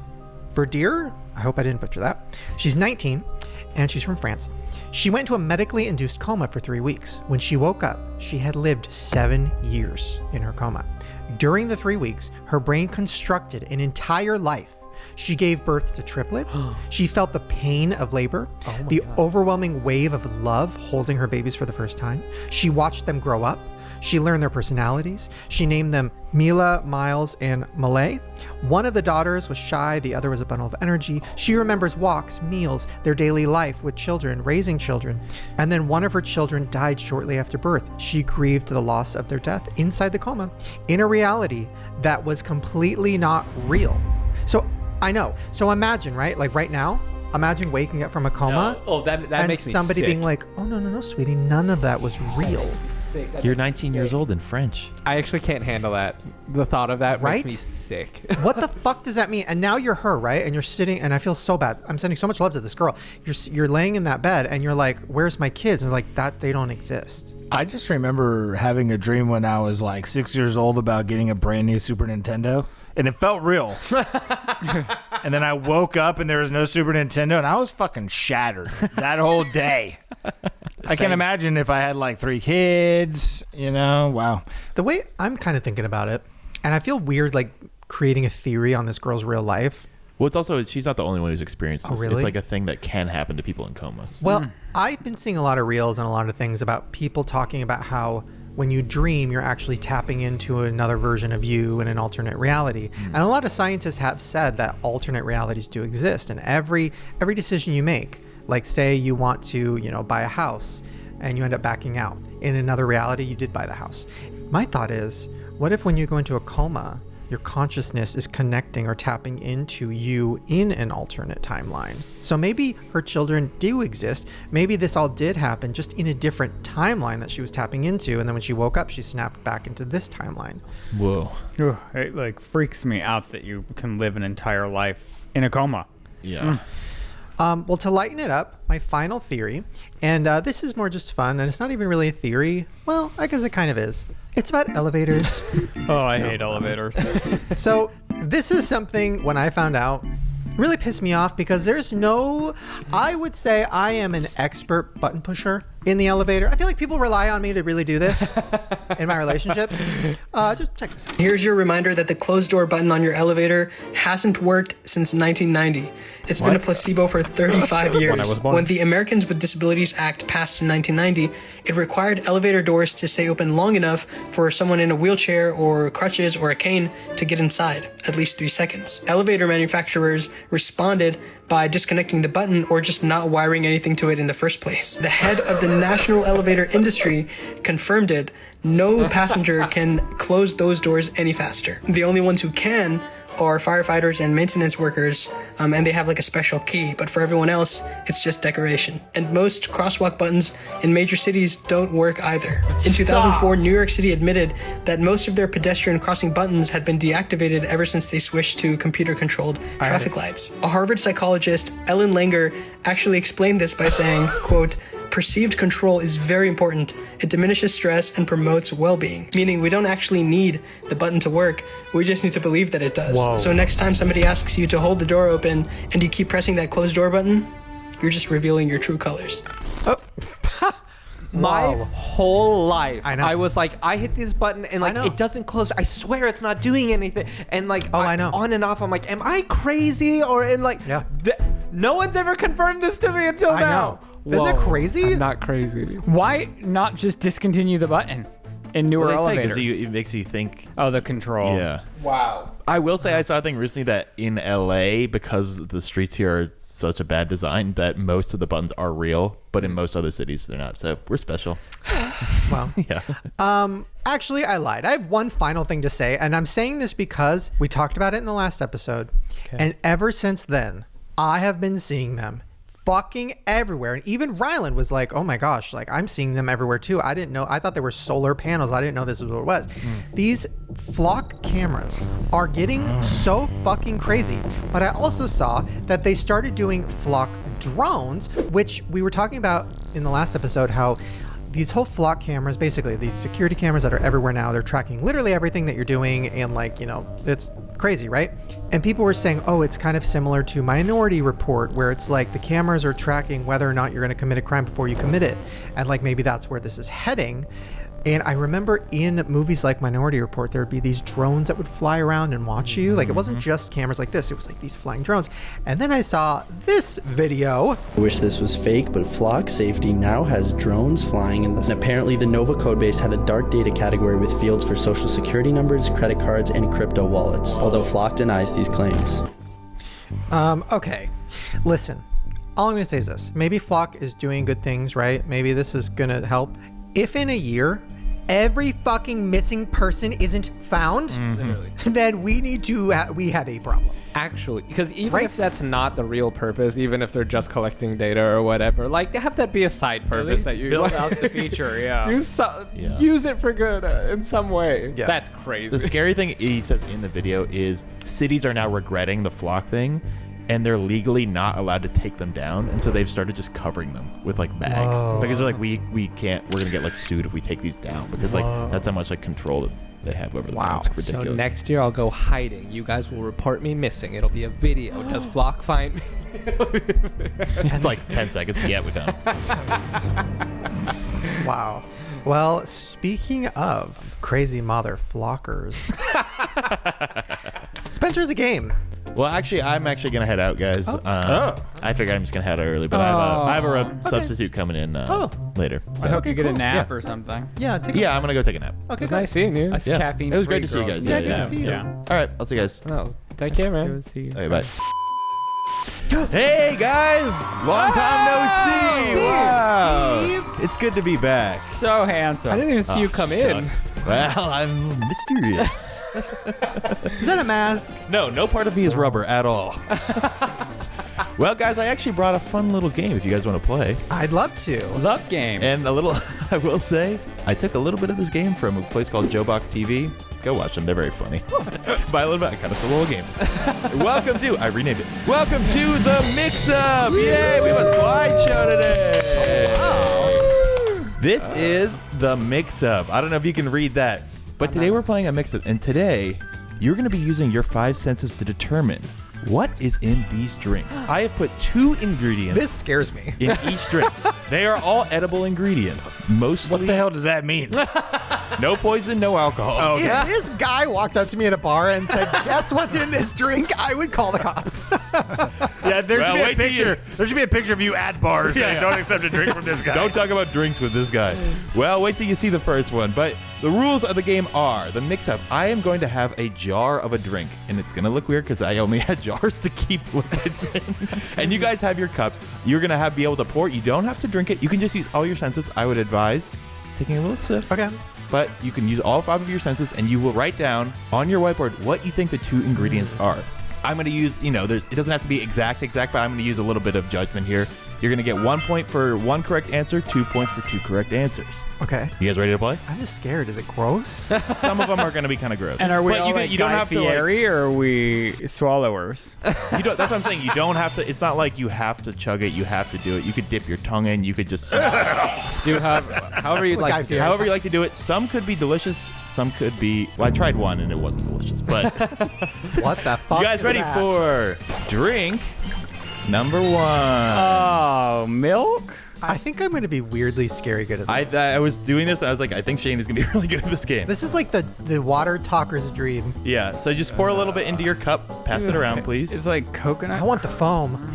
Verdier. I hope I didn't butcher that. She's 19 and she's from France. She went into a medically induced coma for 3 weeks. When she woke up, she had lived 7 years in her coma. During the 3 weeks, her brain constructed an entire life. She gave birth to triplets. She felt the pain of labor, the overwhelming wave of love holding her babies for the first time. She watched them grow up. She learned their personalities. She named them Mila, Miles, and Malay. One of the daughters was shy. The other was a bundle of energy. She remembers walks, meals, their daily life with children, raising children. And then one of her children died shortly after birth. She grieved the loss of their death inside the coma in a reality that was completely not real. So I know. So imagine, right? Like right now, imagine waking up from a coma. No. Oh, that makes me somebody sick. being like, oh, no, sweetie, none of that was real. You're 19 years old in French. I actually can't handle that. The thought of that Right? makes me sick. What the fuck does that mean? And now you're her, right? And you're sitting, and I feel so bad. I'm sending so much love to this girl. You're laying in that bed, and you're like, where's my kids? And they're like, that they don't exist. I just remember having a dream when I was like 6 years old about getting a brand new Super Nintendo. And it felt real. And then I woke up and there was no Super Nintendo, and I was fucking shattered that whole day. I can imagine if I had like 3 kids, wow. The way I'm kind of thinking about it, and I feel weird like creating a theory on this girl's real life. Well, it's also, she's not the only one who's experienced this. Oh, really? It's like a thing that can happen to people in comas. Well, I've been seeing a lot of reels and a lot of things about people talking about how when you dream, you're actually tapping into another version of you in an alternate reality. And a lot of scientists have said that alternate realities do exist. And every decision you make, like say you want to, buy a house and you end up backing out. In another reality, you did buy the house. My thought is, what if when you go into a coma, your consciousness is connecting or tapping into you in an alternate timeline? So maybe her children do exist. Maybe this all did happen just in a different timeline that she was tapping into. And then when she woke up, she snapped back into this timeline. Whoa. It like freaks me out that you can live an entire life in a coma. Yeah. Well, to lighten it up, my final theory, and this is more just fun, and it's not even really a theory. Well, I guess it kind of is. It's about elevators. Oh, I hate elevators. So this is something, when I found out, really pissed me off because I would say I am an expert button pusher in the elevator. I feel like people rely on me to really do this in my relationships. Just check this out. Here's your reminder that the closed door button on your elevator hasn't worked since 1990. It's been a placebo for 35 years. When I was born. When the Americans with Disabilities Act passed in 1990, it required elevator doors to stay open long enough for someone in a wheelchair or crutches or a cane to get inside, at least 3 seconds. Elevator manufacturers responded by disconnecting the button or just not wiring anything to it in the first place. The head of the national elevator industry confirmed it. No passenger can close those doors any faster. The only ones who can are firefighters and maintenance workers, and they have like a special key, but for everyone else, it's just decoration. And most crosswalk buttons in major cities don't work either. In 2004, New York City admitted that most of their pedestrian crossing buttons had been deactivated ever since they switched to computer-controlled traffic lights. A Harvard psychologist, Ellen Langer, actually explained this by saying, quote, "Perceived control is very important. It diminishes stress and promotes well-being." Meaning we don't actually need the button to work. We just need to believe that it does. Whoa. So next time somebody asks you to hold the door open and you keep pressing that closed door button, you're just revealing your true colors. My whole life, I know. I was like, I hit this button and like it doesn't close. I swear it's not doing anything. And like, I know. On and off, I'm like, am I crazy? Or in like, no one's ever confirmed this to me until I now. know. Isn't that crazy? I'm not crazy. Why not just discontinue the button in newer elevators? Because it makes you think. Oh, the control. Yeah. Wow. I will say I saw a thing recently that in LA, because the streets here are such a bad design, that most of the buttons are real, but in most other cities they're not. So we're special. Well, yeah. Actually, I lied. I have one final thing to say, and I'm saying this because we talked about it in the last episode, and ever since then, I have been seeing them fucking everywhere. And even Ryland was like, oh my gosh, like I'm seeing them everywhere too. I didn't know. I thought they were solar panels. I didn't know this was what it was. These flock cameras are getting so fucking crazy. But I also saw that they started doing flock drones, which we were talking about in the last episode, how these whole flock cameras, basically these security cameras that are everywhere now, they're tracking literally everything that you're doing, and like, you know, it's crazy, right? And people were saying, oh, it's kind of similar to Minority Report, where it's like the cameras are tracking whether or not you're going to commit a crime before you commit it. And like maybe that's where this is heading. And I remember in movies like Minority Report, there would be these drones that would fly around and watch you. Like it wasn't just cameras like this, it was like these flying drones. And then I saw this video. I wish this was fake, but Flock Safety now has drones flying in this. And apparently the Nova codebase had a dark data category with fields for social security numbers, credit cards, and crypto wallets, although Flock denies these claims. Okay, listen, all I'm going to say is this. Maybe Flock is doing good things, right? Maybe this is going to help. If in a year, every fucking missing person isn't found, then we need to, we have a problem. Actually, because even if that's not the real purpose, even if they're just collecting data or whatever, like have that be a side purpose that you build out the feature, use it for good in some way. Yeah. That's crazy. The scary thing he says in the video is cities are now regretting the flock thing, and they're legally not allowed to take them down, and so they've started just covering them with like bags because they're like, we can't, we're gonna get like sued if we take these down, because like that's how much like control that they have over the wow. It's ridiculous. So next year I'll go hiding. You guys will report me missing. It'll be a video. Does Flock find me? It's like 10 seconds. Yeah, we found him. Wow. Well, speaking of crazy mother flockers, Spencer's a game. Well, actually, I'm actually gonna head out, guys. I figured I'm just gonna head out early, but I have a substitute coming in later. So. I hope you get a nap or something. Yeah, I'm gonna go take a nap. Okay, it's nice seeing you. It was great to see you guys. Yeah, good to see you. All right, I'll see you guys. Oh, take care, man. Good to see you. Okay, bye. Hey guys, long time no see. Wow, it's good to be back. So handsome. I didn't even see you come in. Well, I'm mysterious. Is that a mask? No part of me is rubber at all. Well, guys, I actually brought a fun little game if you guys want to play. I'd love to. Love games. And a little, I will say, I took a little bit of this game from a place called Joebox TV. Go watch them. They're very funny. By a little bit, I kind of stole a little game. I renamed it. Welcome to the Mix-Up. Yay, we have a slideshow today. Wow. This is the Mix-Up. I don't know if you can read that, but today we're playing a Mix-Up, and today you're going to be using your 5 senses to determine what is in these drinks. I have put 2 ingredients. This scares me. In each drink. They are all edible ingredients. Mostly. What the hell does that mean? No poison, no alcohol. Oh, okay. If this guy walked up to me at a bar and said, guess what's in this drink, I would call the cops. Yeah, there should be a picture. There should be a picture of you at bars saying, don't accept a drink from this guy. Don't talk about drinks with this guy. Well, wait till you see the first one. But the rules of the game are, the Mix-Up, I am going to have a jar of a drink. And it's going to look weird because I only had jars to keep liquids in. And you guys have your cups. You're going to be able to pour. You don't have to drink it. You can just use all your senses. I would advise taking a little sip. Okay. but you can use all 5 of your senses, and you will write down on your whiteboard what you think the 2 ingredients are. I'm going to use, it doesn't have to be exact, but I'm going to use a little bit of judgment here. You're going to get 1 point for 1 correct answer, 2 points for 2 correct answers. Okay. You guys ready to play? I'm just scared. Is it gross? Some of them are going to be kind of gross. And are we but all like Guy Fieri, or are we swallowers? That's what I'm saying. You don't have to. It's not like you have to chug it. You have to do it. You could dip your tongue in. You could just however you'd like to do it. However you like to do it. Some could be delicious. Some could be. Well, I tried one and it wasn't delicious. But what the fuck? You guys ready for drink number 1? Oh, milk. I think I'm going to be weirdly scary good at this. I was doing this, and I was like, I think Shane is going to be really good at this game. This is like the water talker's dream. Yeah, so just pour a little bit into your cup. Pass it around, please. It's like coconut. I want the foam.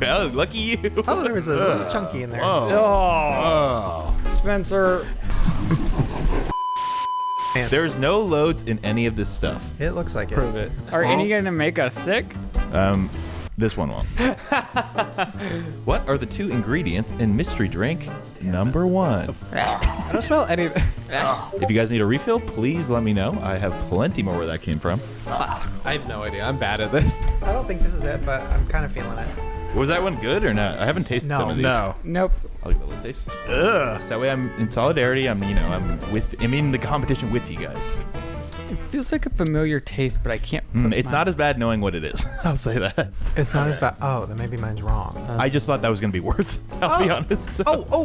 Oh, lucky you. Oh, there was a little chunky in there. Oh. Spencer. There's no loads in any of this stuff. It looks like it. Prove it. Are any going to make us sick? This one won't. What are the 2 ingredients in mystery drink number 1? I don't smell anything. If you guys need a refill, please let me know. I have plenty more where that came from. I have no idea. I'm bad at this. I don't think this is it, but I'm kind of feeling it. Was that one good or not? I haven't tasted some of these. Nope. I'll give it a little taste. Ugh. So that way I'm in solidarity. I'm in the competition with you guys. It feels like a familiar taste, but I can't. It's not as bad knowing what it is. I'll say that. It's not as bad. Oh, then maybe mine's wrong. I just thought that was going to be worse. I'll be honest.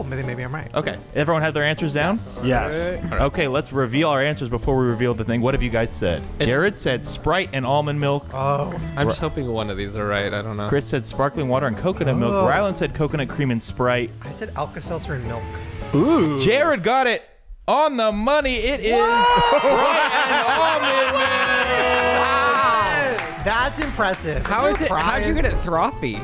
Maybe I'm right. Okay. Everyone have their answers down? Yes. Okay, let's reveal our answers before we reveal the thing. What have you guys said? Jared said Sprite and almond milk. Oh. I'm just hoping one of these are right. I don't know. Chris said sparkling water and coconut milk. Ryland said coconut cream and Sprite. I said Alka-Seltzer and milk. Ooh. Jared got it on the money. It is Sprite and almond milk. That's impressive. How is it? How'd you get it frothy?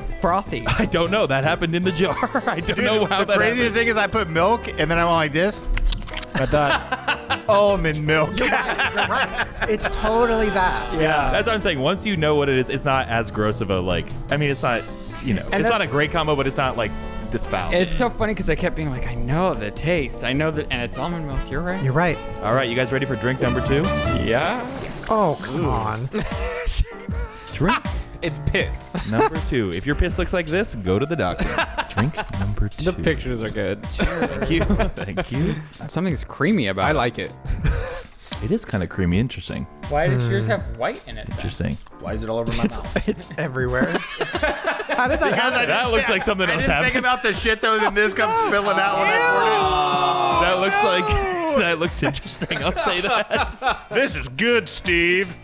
I don't know. That happened in the jar. I don't know how the that craziest thing is I put milk and then I went like this. I thought almond milk. You're right. It's totally that. Yeah. That's what I'm saying. Once you know what it is, it's not as gross of a it's not, it's not a great combo, but it's not like defoul. It's so funny because I kept being like, I know the taste. I know that, and it's almond milk. You're right. You're right. All right, you guys ready for drink number 2? Yeah. Oh, come on. Drink. It's piss. Number 2. If your piss looks like this, go to the doctor. Drink number 2. The pictures are good. Thank you. Thank you. Something's creamy about it. I like it. It is kind of creamy. Interesting. Why does yours have white in it? Interesting. Why is it all over my mouth? It's everywhere. How did that happen? That looks like something else happened. I didn't think about the shit though, then this comes spilling out when I That looks like... That looks interesting. I'll say that. This is good, Steve.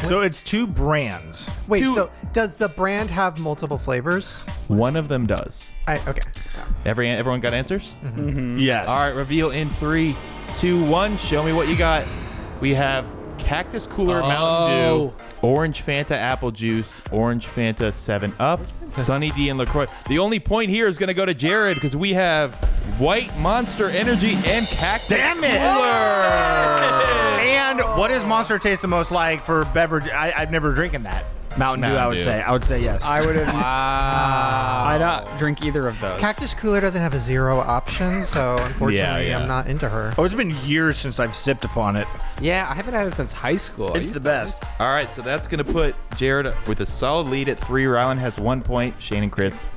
So it's 2 brands. Wait, so does the brand have multiple flavors? One of them does. Okay. Everyone got answers? Mm-hmm. Yes. All right, reveal in 3, 2, 1. Show me what you got. We have Cactus Cooler Mountain Dew, Orange Fanta Apple Juice, Orange Fanta 7-Up, Sunny D and LaCroix. The only point here is going to go to Jared because we have White Monster Energy and Cactus Cooler. And what does Monster taste the most like for beverage? I've never drinking that. Mountain Dew, I would say. I would say yes. I would have. I don't drink either of those. Cactus Cooler doesn't have a 0 option, so unfortunately I'm not into her. Oh, it's been years since I've sipped upon it. Yeah, I haven't had it since high school. It's the best. All right, so that's going to put Jared with a solid lead at 3. Ryland has 1 point. Shane and Chris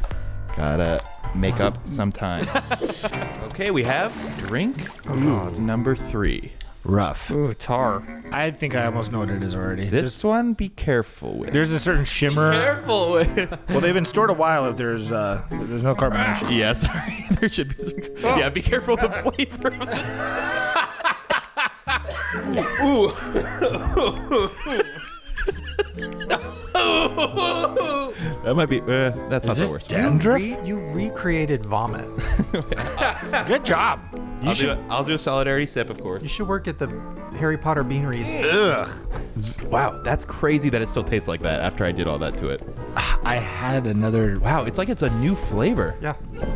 gotta make up some time. Okay, we have drink number 3. Rough. Ooh, tar. I think I almost know what it is already. This one, be careful with. There's a certain shimmer. Be careful with. Well, they've been stored a while if there's no carbonation. Yeah, sorry. There should be some. Yeah, be careful with the flavor of this. That might be. That's not the worst. You recreated vomit. Good job. I'll do a solidarity sip, of course. You should work at the Harry Potter beaneries. Ugh. Wow, that's crazy that it still tastes like that after I did all that to it. I had another. Wow, it's like it's a new flavor. Yeah.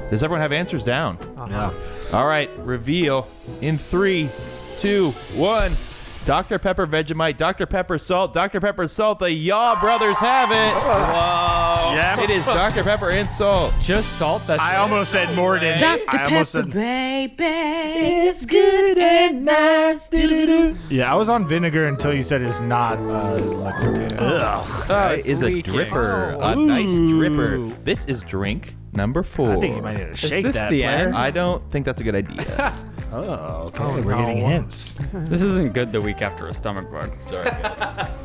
Does everyone have answers down? Yeah. All right, reveal in 3, 2, 1. Dr. Pepper Vegemite, Dr. Pepper Salt, Dr. Pepper Salt. The Yaw Brothers have it. Whoa. Yeah. It is Dr. Pepper and salt. Just salt? That's I almost said Mordant. Dr. Pepper, baby, it's good and nice. Yeah, I was on vinegar until you said it's not liquid. Ugh. That is a dripper. A nice dripper. This is drink number 4. I think you might need to shake this that. the player. end? I don't think that's a good idea. Oh, okay. We're getting hints. This isn't good the week after a stomach bug. Sorry.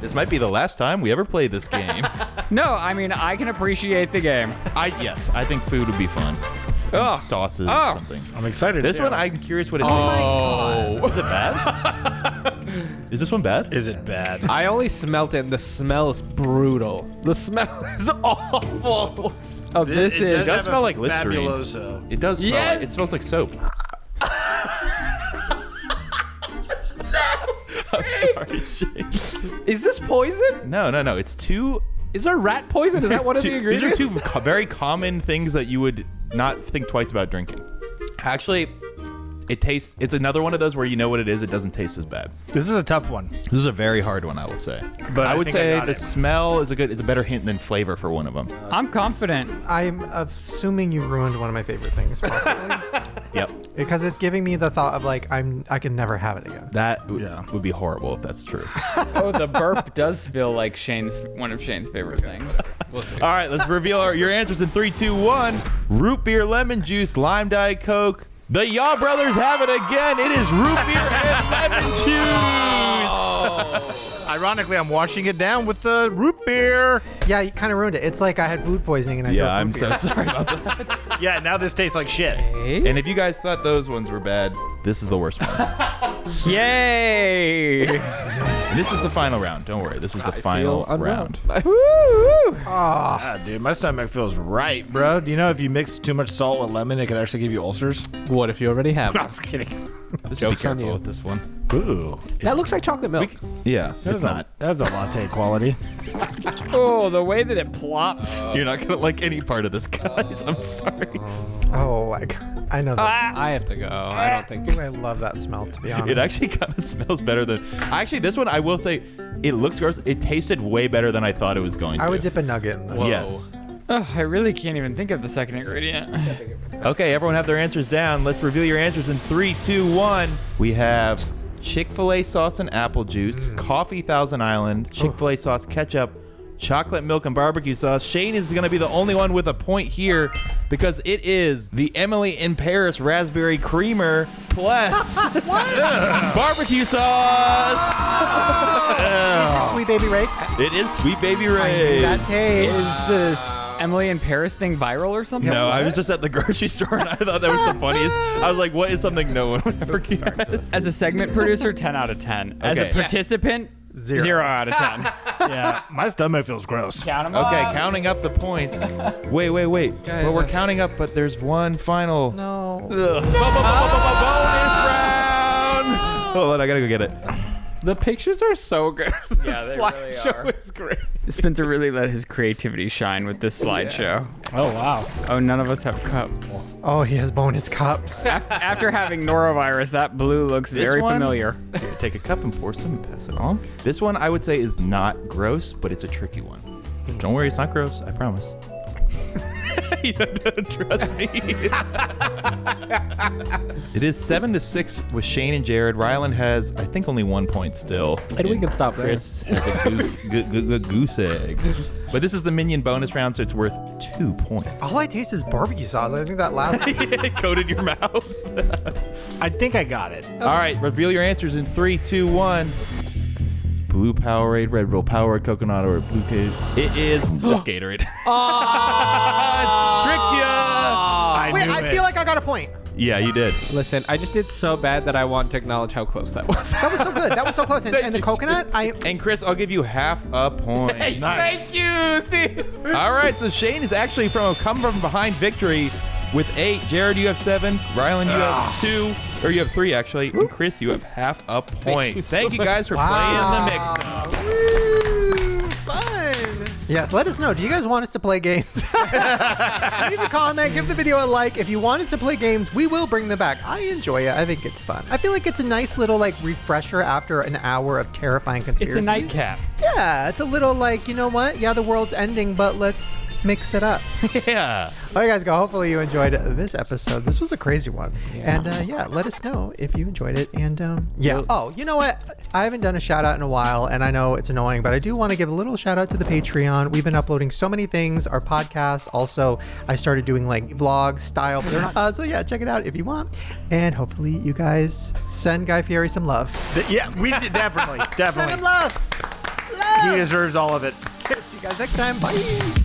This might be the last time we ever play this game. No, I mean, I can appreciate the game. Yes, I think food would be fun. Oh. Sauces, something. I'm excited. This one, I'm curious what it is. Oh my God. Is it bad? Is this one bad? Is it bad? I only smelt it, and the smell is brutal. The smell is awful. Oh, this It is. does smell like Listerine. Fabuloso. It does smell. Yes. It smells like soap. I'm sorry, Shane. Is this poison? No. It's two. Is there rat poison? Is that one of the ingredients? These are two very common things that you would not think twice about drinking. Actually, it's another one of those where you know what it is. It doesn't taste as bad. This is a tough one. This is a very hard one, I will say. But I would think say got the it. smell is it's a better hint than flavor for one of them. I'm confident. I'm assuming you ruined one of my favorite things, possibly. Yep. Because it's giving me the thought of like I can never have it again. That would be horrible if that's true. Oh, the burp does feel like one of Shane's favorite things. All right, let's reveal your answers in 3, 2, 1. Root beer, lemon juice, lime Diet Coke. The Yaw Brothers have it again. It is root beer and lemon juice. Ironically, I'm washing it down with the root beer. Yeah, you kind of ruined it. It's like I had food poisoning and I Yeah, drank I'm root so beer. sorry about that. Yeah, now this tastes like shit. And if you guys thought those ones were bad, this is the worst one. Yay! This is the final round. Don't worry. This is the final round. Ah, dude, my stomach feels right, bro. Do you know if you mix too much salt with lemon, it could actually give you ulcers? What if you already have? I'm just kidding. Just Joke's be on careful you. with this one. Ooh. That looks like chocolate milk. Yeah, it's not. That's a latte quality. Oh, the way that it plopped. You're not going to like any part of this, guys. I'm sorry. Oh my God. I know that. I have to go. I don't think. I love that smell, to be honest. It actually kind of smells better than... Actually, this one, I will say, it looks gross. It tasted way better than I thought it was going to. I would dip a nugget in this. Yes. Oh, I really can't even think of the second ingredient. Okay, everyone have their answers down. Let's reveal your answers in 3, 2, 1. We have Chick-fil-A sauce and apple juice, coffee Thousand Island, Chick-fil-A sauce ketchup, chocolate milk and barbecue sauce. Shane is going to be the only one with a point here because it is the Emily in Paris raspberry creamer plus barbecue sauce. Is this Sweet Baby Ray's? It is Sweet Baby I Ray. knew that taste. Is the Emily in Paris thing viral or something? No, I was just at the grocery store and I thought that was the funniest. I was like, what is something no one would ever guess? As a segment producer, 10 out of 10. As a Okay. participant, 0 out of 10. Yeah, my stomach feels gross. Count 'em Okay, up. counting up the points. Wait. Guys, Well, we're counting up, but there's one final No. bonus round. Hold on, I gotta go get it. The pictures are so good. Yeah, they really Slideshow are. is great. Spencer really let his creativity shine with this slideshow. Oh, wow. Oh, none of us have cups. Oh, he has bonus cups. After having norovirus, that blue looks This very one? familiar. Here, take a cup and pour some and pass it on. This one I would say is not gross, but it's a tricky one. Don't worry, it's not gross. I promise. You don't trust me. It is 7-6 with Shane and Jerid. Ryland has, I think, only 1 point still. And we can stop there. Chris has a goose egg. But this is the minion bonus round, so it's worth 2 points. All I taste is barbecue sauce. I think that last It coated your mouth. I think I got it. All right, reveal your answers in 3, 2, 1. Blue Powerade, Red Bull Powerade, Coconut, or Blue Cage. It is just Gatorade. Tricked ya! Wait, I feel like I got a point. Yeah, you did. Listen, I just did so bad that I want to acknowledge how close that was. That was so good. That was so close. And the coconut, And Chris, I'll give you half a point. Thank you, Steve. All right, so Shane is actually come from behind victory with 8. Jared, you have 7. Ryland, you have 2. Or you have 3, actually. And Chris, you have half a point. Thank you guys for playing the mix-up. Woo, fun. Yes, let us know. Do you guys want us to play games? Leave a comment, give the video a like. If you want us to play games, we will bring them back. I enjoy it. I think it's fun. I feel like it's a nice little like refresher after an hour of terrifying conspiracies. It's a nightcap. Yeah, it's a little like, you know what? Yeah, the world's ending, but let's mix it up. Yeah. All right, guys, hopefully you enjoyed this episode. This was a crazy one. Yeah. And yeah, let us know if you enjoyed it. And yeah. Oh, you know what? I haven't done a shout out in a while, and I know it's annoying, but I do want to give a little shout out to the Patreon. We've been uploading so many things, our podcast. Also, I started doing like vlog style. So yeah, check it out if you want. And hopefully you guys send Guy Fieri some love. Yeah, we did definitely. Send him love. He deserves all of it. See you guys next time. Bye.